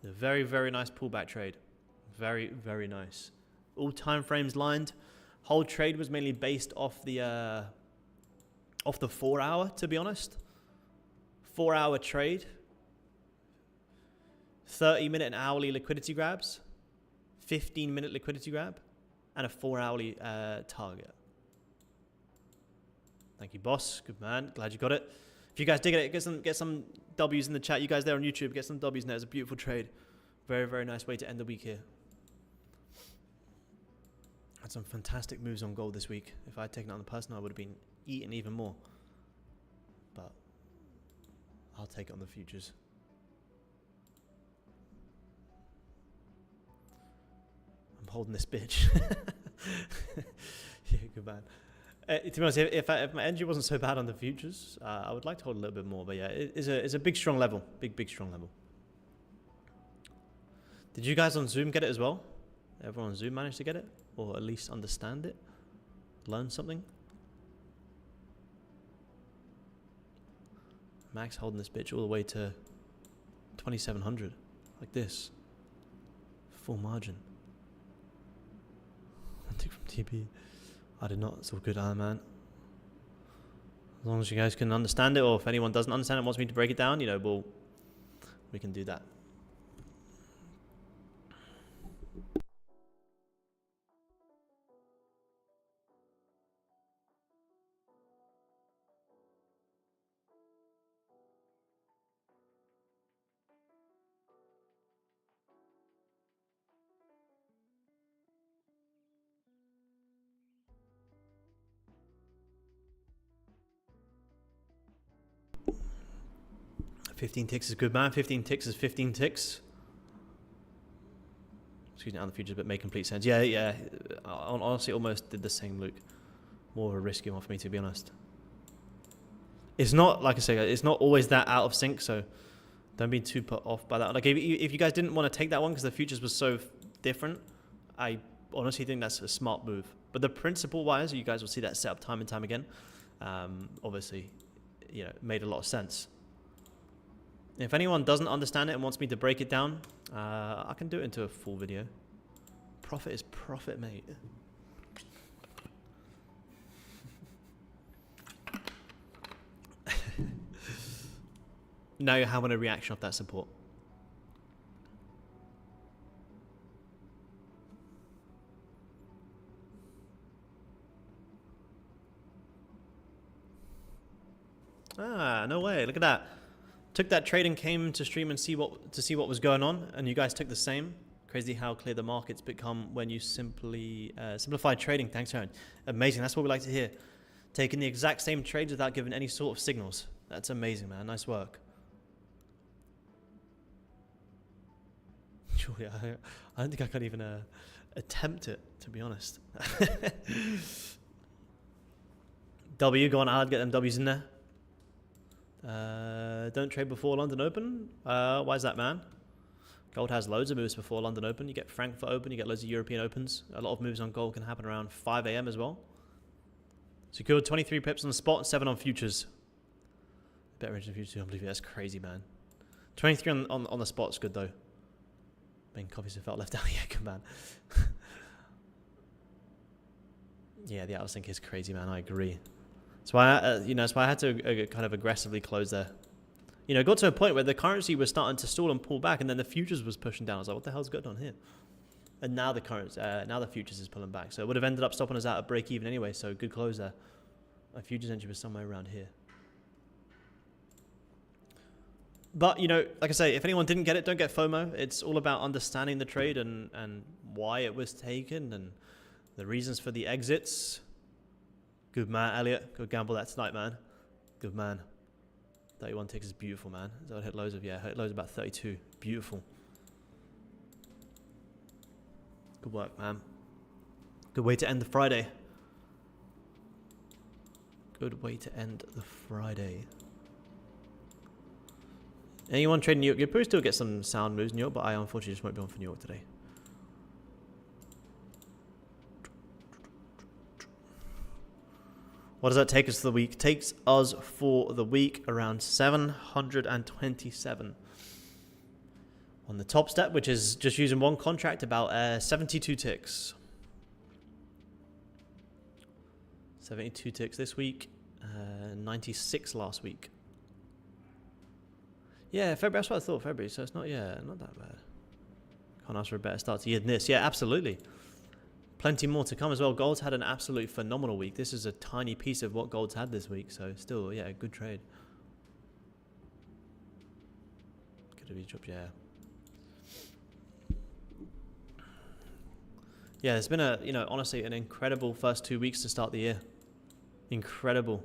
A very, very nice pullback trade. Very, very nice. All time frames lined. Whole trade was mainly based off the 4 hour, to be honest. 4 hour trade. 30-minute and hourly liquidity grabs. 15-minute liquidity grab. And a 4 hourly target. Thank you, boss. Good man. Glad you got it. If you guys dig it, get some W's in the chat. You guys there on YouTube, get some W's in there. It's a beautiful trade. Very, very nice way to end the week here. Had some fantastic moves on gold this week. If I had taken it on the personal, I would have been eating even more. But I'll take it on the futures. I'm holding this bitch. Yeah, good man. To be honest, if my energy wasn't so bad on the futures, I would like to hold a little bit more. But yeah, it's a big, strong level. Big, strong level. Did you guys on Zoom get it as well? Everyone on Zoom managed to get it? Or at least understand it? Learn something? Max holding this bitch all the way to 2,700. Like this. Full margin. I took from TP. I did not. It's all good, Iron Man. As long as you guys can understand it, or if anyone doesn't understand it and wants me to break it down, you know, we can do that. $15 ticks is good, man. 15 ticks is 15 ticks. Excuse me, on the futures, but made complete sense. Yeah. I honestly almost did the same, Luke. More of a risky one for me, to be honest. It's not, like I say, it's not always that out of sync, so don't be too put off by that. Like, if you guys didn't want to take that one because the futures was so different, I honestly think that's a smart move. But the principle-wise, you guys will see that set up time and time again. Obviously, you know, made a lot of sense. If anyone doesn't understand it and wants me to break it down, I can do it into a full video. Profit is profit, mate. Now you're having a reaction of that support. Ah, no way. Look at that. Took that trade and came to stream and see what was going on, and you guys took the same. Crazy how clear the markets become when you simplify trading. Thanks, Aaron. Amazing. That's what we like to hear. Taking the exact same trades without giving any sort of signals. That's amazing, man. Nice work. Surely, I don't think I can even W, go on, I'll get them W's in there. Don't trade before London Open. Why is that, man? Gold has loads of moves before London Open. You get Frankfurt Open, you get loads of European Opens. A lot of moves on gold can happen around 5 a.m. as well. Secured 23 pips on the spot, 7 on futures. Better than futures, unbelievable. That's crazy, man. 23 on the spot's good though. Main copies have felt left out. Yeah, good man. Yeah, the outsync is crazy, man. I agree. That's why that's why I had to kind of aggressively close there. You know, it got to a point where the currency was starting to stall and pull back, and then the futures was pushing down. I was like, what the hell's going on here? And now the futures is pulling back. So it would have ended up stopping us out at break even anyway. So good close there. My futures entry was somewhere around here. But, you know, like I say, if anyone didn't get it, don't get FOMO. It's all about understanding the trade and why it was taken and the reasons for the exits. Good man, Elliot. Good gamble that tonight, man. Good man. 31 ticks is beautiful, man. So I hit lows of, hit lows about 32. Beautiful. Good work, man. Good way to end the Friday. Good way to end the Friday. Anyone trading New York? You'll probably still get some sound moves in New York, but I unfortunately just won't be on for New York today. What does that take us for the week? Takes us for the week around 727. On the top step, which is just using one contract, about 72 ticks. 72 ticks this week, 96 last week. Yeah, February, that's what I thought, February, so it's not that bad. Can't ask for a better start to year than this. Yeah, absolutely. Plenty more to come as well. Gold's had an absolute phenomenal week. This is a tiny piece of what Gold's had this week, so still, yeah, a good trade. Could have been dropped, yeah. Yeah, it's been honestly an incredible first 2 weeks to start the year. Incredible.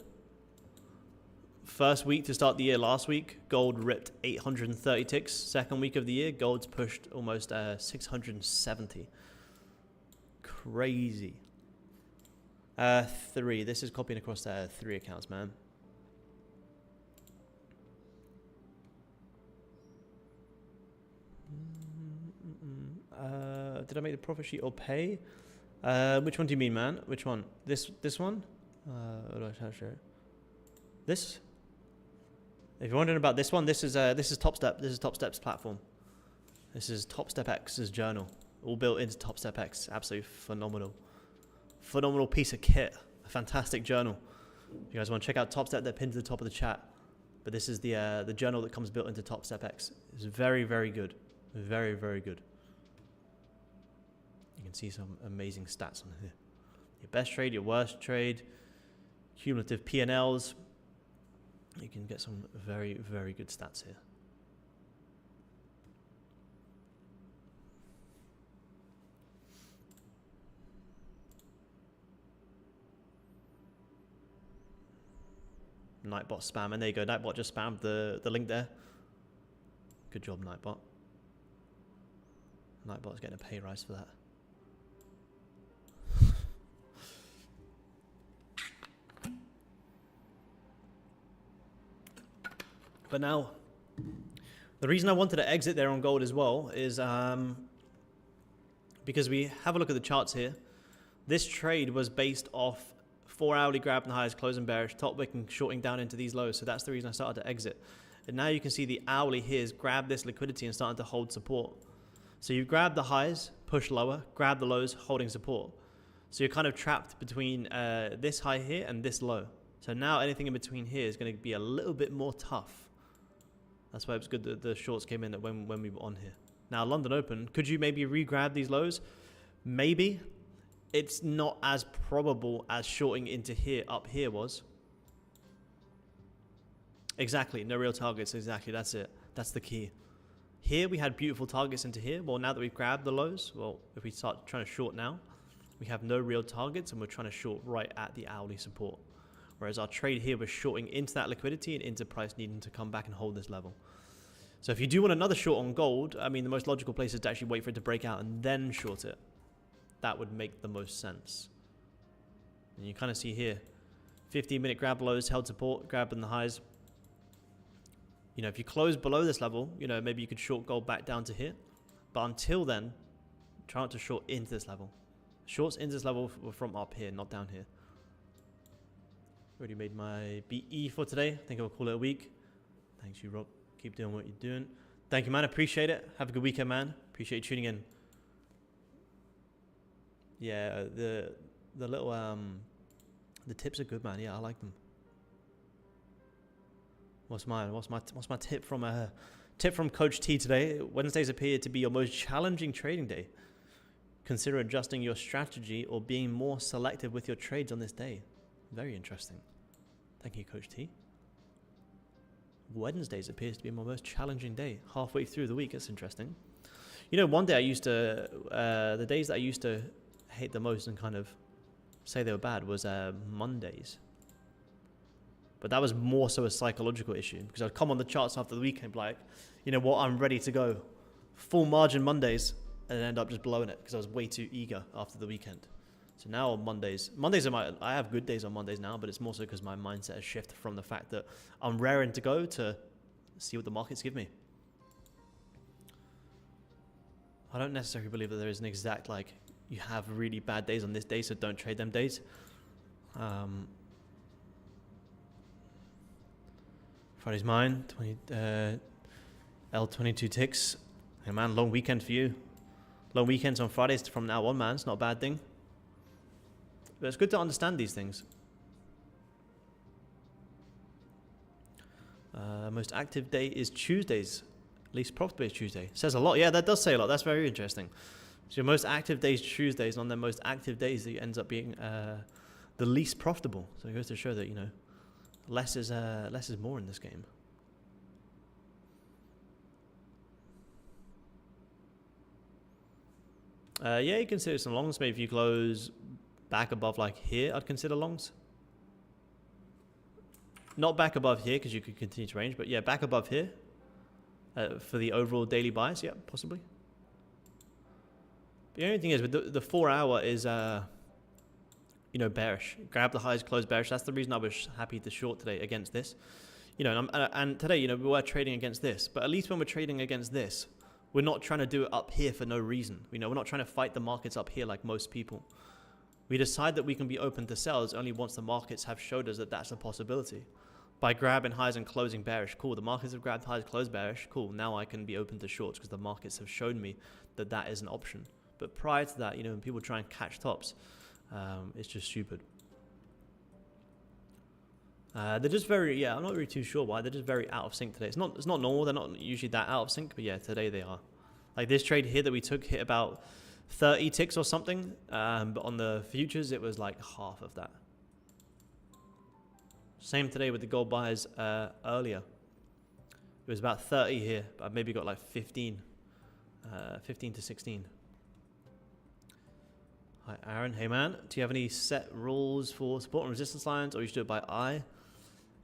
First week to start the year last week, gold ripped 830 ticks. Second week of the year, gold's pushed almost 670. Crazy. 3. This is copying across 3 accounts, man. Did I make the profit sheet or pay? Which one do you mean, man? Which one? This one? What do I show it? This? If you're wondering about this one, this is Top Step. This is Top Step's platform. This is Top Step X's journal, all built into Top Step X. Absolutely phenomenal, phenomenal piece of kit. A fantastic journal. If you guys want to check out Top Step, they're pinned to the top of the chat. But this is the journal that comes built into Top Step X. It's very, very good. Very, very good. You can see some amazing stats on here. Your best trade, your worst trade, cumulative P&Ls. You can get some very, very good stats here. Nightbot spam, and there you go. Nightbot just spammed the link there. Good job, Nightbot. Nightbot's getting a pay rise for that. But now, the reason I wanted to exit there on gold as well is because we have a look at the charts here. This trade was based off 4 hourly grab and highs, closing bearish, top wick and shorting down into these lows. So that's the reason I started to exit. And now you can see the hourly here is grab this liquidity and starting to hold support. So you grab the highs, push lower, grab the lows, holding support. So you're kind of trapped between this high here and this low. So now anything in between here is going to be a little bit more tough. That's why it was good that the shorts came in when we were on here. Now, London Open, could you maybe re-grab these lows? Maybe. It's not as probable as shorting into here, up here was. Exactly, no real targets, exactly, that's it. That's the key. Here we had beautiful targets into here. Well, now that we've grabbed the lows, well, if we start trying to short now, we have no real targets and we're trying to short right at the hourly support. Whereas our trade here was shorting into that liquidity and into price needing to come back and hold this level. So if you do want another short on gold, I mean, the most logical place is to actually wait for it to break out and then short it. That would make the most sense. And you kind of see here, 15-minute grab lows, held support, grabbing the highs. You know, if you close below this level, you know, maybe you could short gold back down to here. But until then, try not to short into this level. Shorts into this level were from up here, not down here. Already made my BE for today. I think I'll call it a week. Thanks, you, Rob. Keep doing what you're doing. Thank you, man. Appreciate it. Have a good weekend, man. Appreciate you tuning in. Yeah, the little the tips are good, man. Yeah, I like them. What's my tip from Coach T today? Wednesdays appear to be your most challenging trading day. Consider adjusting your strategy or being more selective with your trades on this day. Very interesting. Thank you, Coach T. Wednesdays appears to be my most challenging day. Halfway through the week, that's interesting. You know, one day I used to, the days that I used to hate the most and kind of say they were bad was Mondays. But that was more so a psychological issue because I'd come on the charts after the weekend like, you know what, I'm ready to go. Full margin Mondays and then end up just blowing it because I was way too eager after the weekend. So now on Mondays I have good days on Mondays now, but it's more so because my mindset has shifted from the fact that I'm raring to go to see what the markets give me. I don't necessarily believe that there is an exact, like, you have really bad days on this day, so don't trade them days. Friday's mine, L22 ticks. Hey man, long weekend for you. Long weekends on Fridays from now on, man. It's not a bad thing. But it's good to understand these things. Most active day is Tuesdays. Least profitable is Tuesday. Says a lot. Yeah, that does say a lot. That's very interesting. So your most active days Tuesdays, and on their most active days it ends up being the least profitable. So it goes to show that, you know, less is more in this game. Yeah, you consider some longs. Maybe if you close back above like here, I'd consider longs. Not back above here because you could continue to range, but yeah, back above here for the overall daily buys. Yeah, possibly. The only thing is with the 4 hour is you know, bearish. Grab the highs, close bearish. That's the reason I was happy to short today against this. You know, and today, you know, we were trading against this, but at least when we're trading against this, we're not trying to do it up here for no reason. You know, we're not trying to fight the markets up here like most people. We decide that we can be open to sells only once the markets have showed us that that's a possibility. By grabbing highs and closing bearish, cool. The markets have grabbed highs, closed bearish, cool. Now I can be open to shorts because the markets have shown me that that is an option. But prior to that, you know, when people try and catch tops, it's just stupid. They're just very, yeah, I'm not really too sure why. They're just very out of sync today. It's not normal. They're not usually that out of sync, but yeah, today they are. Like this trade here that we took hit about 30 ticks or something, but on the futures it was like half of that. Same today with the gold buys earlier. It was about 30 here, but I maybe got like 15 to 16. Hi Aaron, hey man, do you have any set rules for support and resistance lines, or you should do it by eye?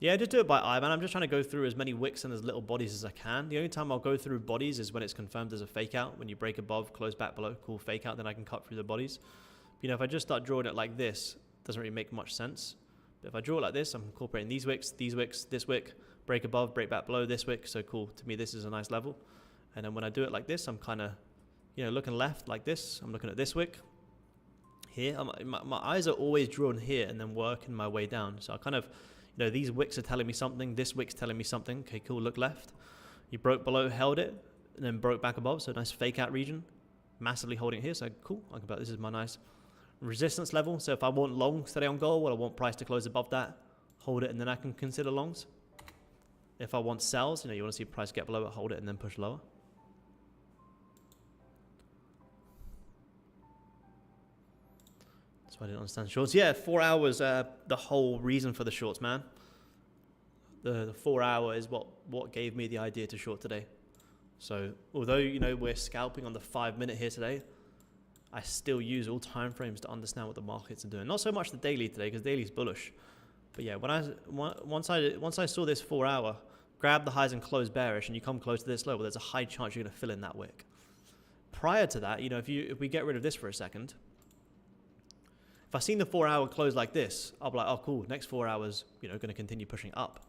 Yeah, just do it by eye, man. I'm just trying to go through as many wicks and as little bodies as I can. The only time I'll go through bodies is when it's confirmed as a fake out. When you break above, close back below, cool, fake out, then I can cut through the bodies. But, you know, if I just start drawing it like this, it doesn't really make much sense. But if I draw it like this, I'm incorporating these wicks, this wick, break above, break back below, this wick. So cool, to me this is a nice level. And then when I do it like this, I'm kind of, you know, looking left like this. I'm looking at this wick. Here, my eyes are always drawn here and then working my way down. So I kind of, you know, these wicks are telling me something. This wick's telling me something. Okay, cool, look left. You broke below, held it, and then broke back above. So nice fake out region. Massively holding it here. So cool, I can bet this is my nice resistance level. So if I want longs today on gold, well, I want price to close above that. Hold it, and then I can consider longs. If I want sells, you know, you want to see price get below it, hold it, and then push lower. So I didn't understand shorts. Yeah, 4 hours, the whole reason for the shorts, man. The 4 hour is what gave me the idea to short today. So although, you know, we're scalping on the 5 minute here today, I still use all time frames to understand what the markets are doing. Not so much the daily today, because daily's bullish. But yeah, once I saw this 4 hour, grab the highs and close bearish, and you come close to this low, well, there's a high chance you're going to fill in that wick. Prior to that, you know, if we get rid of this for a second, If I seen the 4 hour close like this, I'll be like, oh cool, next 4 hours, you know, going to continue pushing up.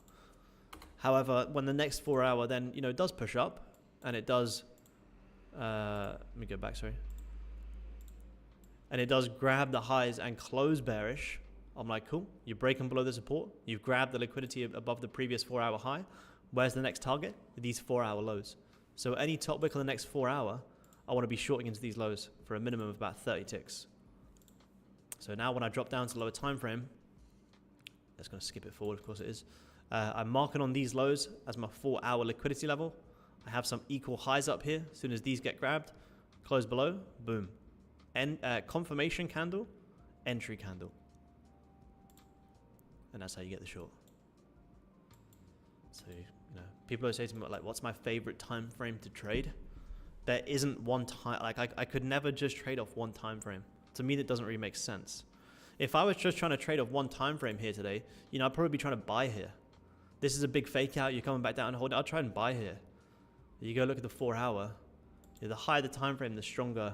However, when the next 4 hour then, you know, does push up and it does, let me go back, sorry. And it does grab the highs and close bearish, I'm like, cool, you're breaking below the support. You've grabbed the liquidity above the previous 4 hour high. Where's the next target? These 4 hour lows. So any top wick on the next 4 hour, I want to be shorting into these lows for a minimum of about 30 ticks. So now when I drop down to lower time frame, that's going to skip it forward, of course it is. I'm marking on these lows as my 4 hour liquidity level. I have some equal highs up here. As soon as these get grabbed, close below, boom. And confirmation candle, entry candle. And that's how you get the short. So, you know, people always say to me, like, what's my favorite time frame to trade? There isn't one time, like I could never just trade off one time frame. To me, that doesn't really make sense. If I was just trying to trade off one time frame here today, you know, I'd probably be trying to buy here. This is a big fake out. You're coming back down and hold it. I'll try and buy here. You go look at the 4 hour. You know, the higher the time frame, the stronger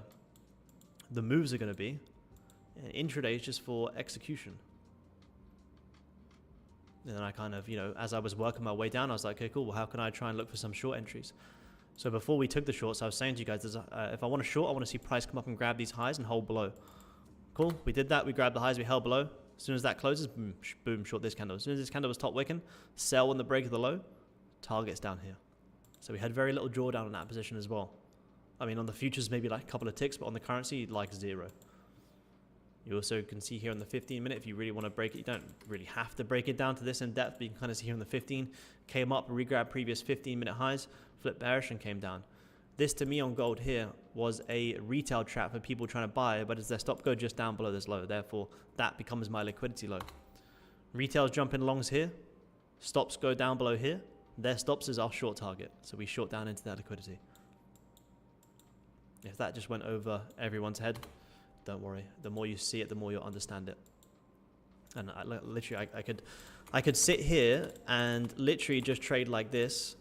the moves are going to be. And intraday is just for execution. And then I kind of, you know, as I was working my way down, I was like, okay, cool. Well, how can I try and look for some short entries? So before we took the shorts, I was saying to you guys, if I want to short, I want to see price come up and grab these highs and hold below. Cool. We did that. We grabbed the highs. We held below. As soon as that closes, boom, boom, short this candle. As soon as this candle was top wicking, sell on the break of the low, targets down here. So we had very little drawdown on that position as well. I mean, on the futures, maybe like a couple of ticks, but on the currency, like 0. You also can see here on the 15 minute, if you really want to break it, you don't really have to break it down to this in depth, but you can kind of see here on the 15, came up, re-grabbed previous 15 minute highs, flipped bearish and came down. This to me on gold here was a retail trap for people trying to buy, but as their stop go just down below this low, therefore that becomes my liquidity low. Retails jump in longs here, stops go down below here, their stops is our short target, so we short down into that liquidity. If that just went over everyone's head, don't worry. The more you see it, the more you'll understand it. And I could sit here and literally just trade like this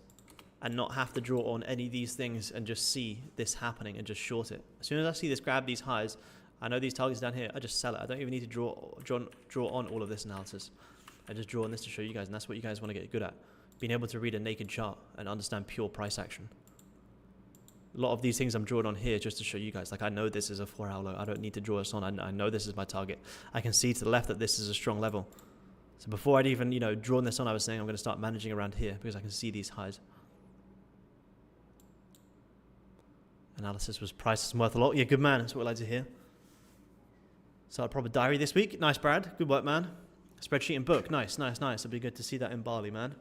and not have to draw on any of these things and just see this happening and just short it. As soon as I see this grab these highs, I know these targets down here, I just sell it. I don't even need to draw on all of this analysis. I just draw on this to show you guys, and that's what you guys want to get good at. Being able to read a naked chart and understand pure price action. A lot of these things I'm drawing on here just to show you guys, like I know this is a 4 hour low. I don't need to draw this on. I know this is my target. I can see to the left that this is a strong level. So before I'd even, you know, drawn this on, I was saying I'm going to start managing around here because I can see these highs. Analysis was price is worth a lot. Yeah, good man. That's what I like to hear. So a proper diary this week. Nice, Brad. Good work, man. Spreadsheet and book. Nice, nice, nice. It'll be good to see that in Bali, man.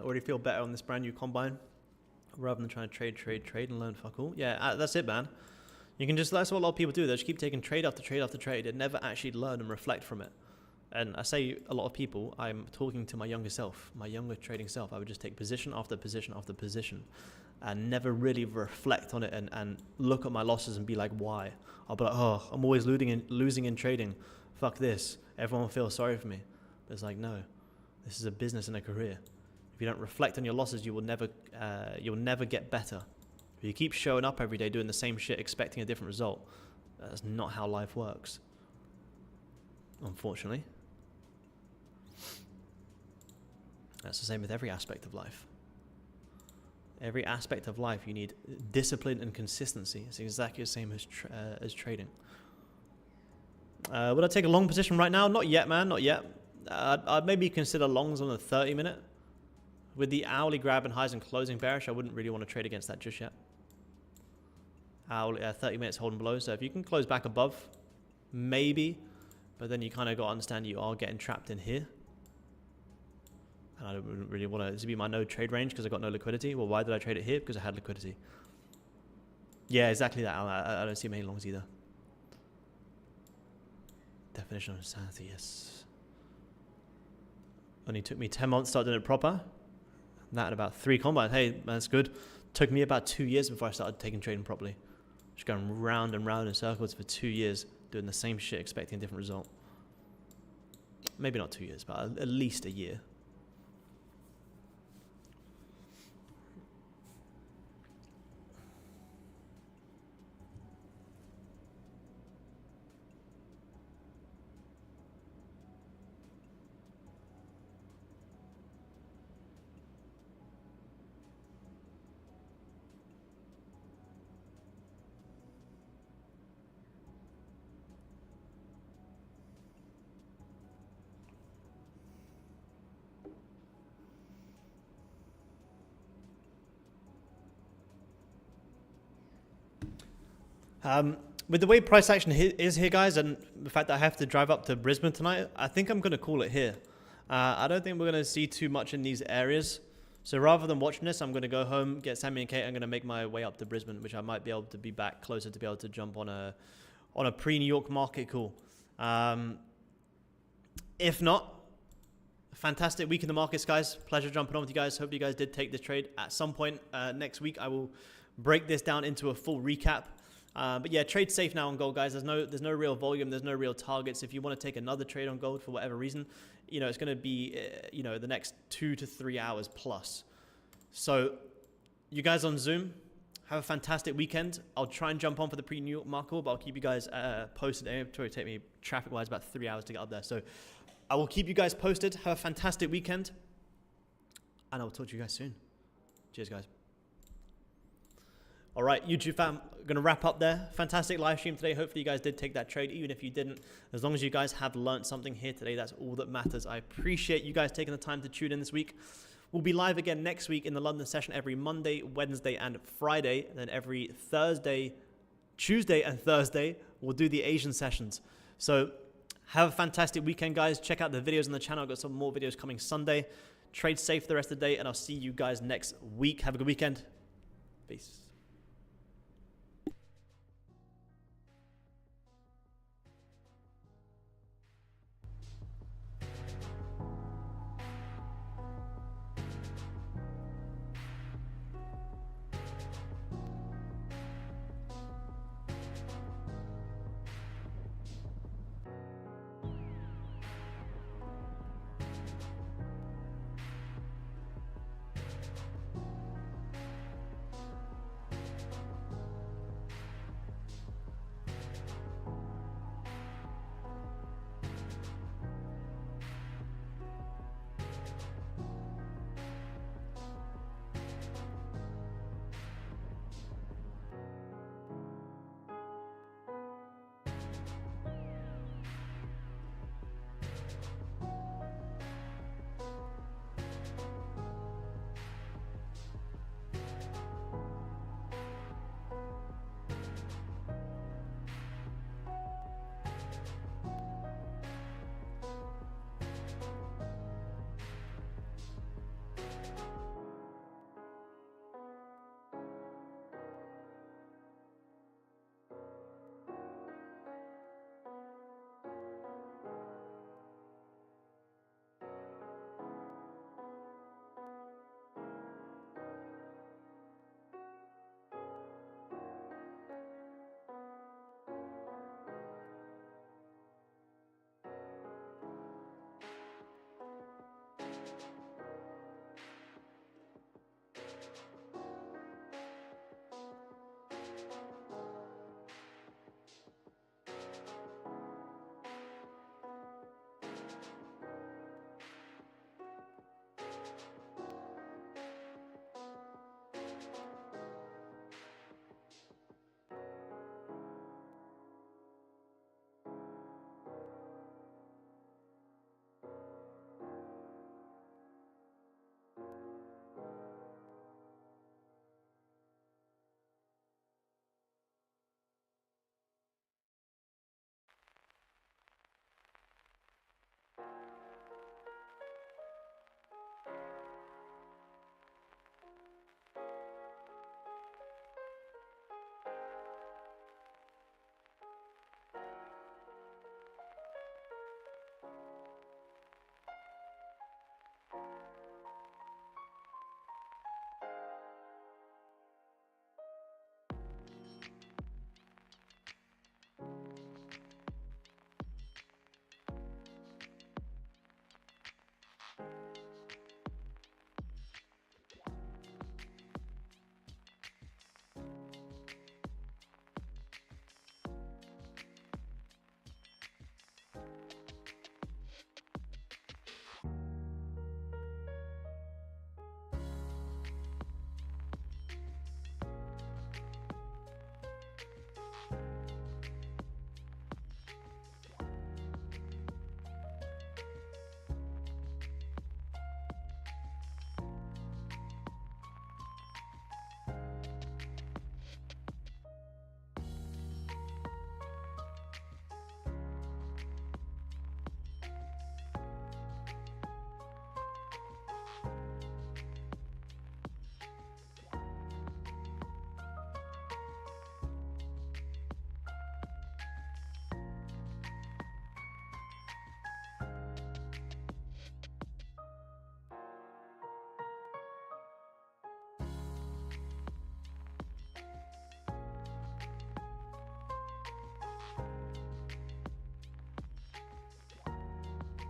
Already feel better on this brand new combine rather than trying to trade and learn fuck all. Yeah, that's it, man. You can just, that's what a lot of people do. They just keep taking trade after trade after trade and never actually learn and reflect from it. And I say a lot of people, I'm talking to my younger self, my younger trading self. I would just take position after position after position and never really reflect on it and look at my losses and be like, why? I'll be like, oh, I'm always losing in trading. Fuck this. Everyone feels sorry for me. But it's like, no, this is a business and a career. If you don't reflect on your losses, you'll never get better. If you keep showing up every day doing the same shit, expecting a different result, that's not how life works, unfortunately. That's the same with every aspect of life. Every aspect of life, you need discipline and consistency. It's exactly the same as trading. Would I take a long position right now? Not yet, man, not yet. I'd maybe consider longs on the 30 minute. With the hourly grab and highs and closing bearish, I wouldn't really want to trade against that just yet. Hourly, 30 minutes holding below. So if you can close back above, maybe. But then you kind of got to understand you are getting trapped in here. And I don't really want to, this would be my no trade range because I got no liquidity. Well, why did I trade it here? Because I had liquidity. Yeah, exactly that. I don't see many longs either. Definition of insanity, yes. Only took me 10 months to start doing it proper. That and about 3 combines. Hey, that's good. Took me about 2 years before I started taking trading properly. Just going round and round in circles for 2 years, doing the same shit, expecting a different result. Maybe not 2 years, but at least a year. With the way price action is here, guys, and the fact that I have to drive up to Brisbane tonight, I think I'm going to call it here. I don't think we're going to see too much in these areas. So rather than watching this, I'm going to go home, get Sammy and Kate. I'm going to make my way up to Brisbane, which I might be able to be back closer to be able to jump on a pre-New York market call. If not, fantastic week in the markets, guys. Pleasure jumping on with you guys. Hope you guys did take this trade. At some point next week, I will break this down into a full recap. But yeah, trade safe now on gold, guys. There's no real volume. There's no real targets. If you want to take another trade on gold for whatever reason, you know, it's going to be, you know, the next 2 to 3 hours plus. So you guys on Zoom, have a fantastic weekend. I'll try and jump on for the pre-New York market, but I'll keep you guys posted. It'll probably take me traffic-wise about 3 hours to get up there. So I will keep you guys posted. Have a fantastic weekend. And I'll talk to you guys soon. Cheers, guys. All right, YouTube fam, going to wrap up there. Fantastic live stream today. Hopefully you guys did take that trade. Even if you didn't, as long as you guys have learned something here today, that's all that matters. I appreciate you guys taking the time to tune in this week. We'll be live again next week in the London session every Monday, Wednesday, and Friday. And then every Thursday, Tuesday, and Thursday, we'll do the Asian sessions. So have a fantastic weekend, guys. Check out the videos on the channel. I've got some more videos coming Sunday. Trade safe the rest of the day, and I'll see you guys next week. Have a good weekend. Peace.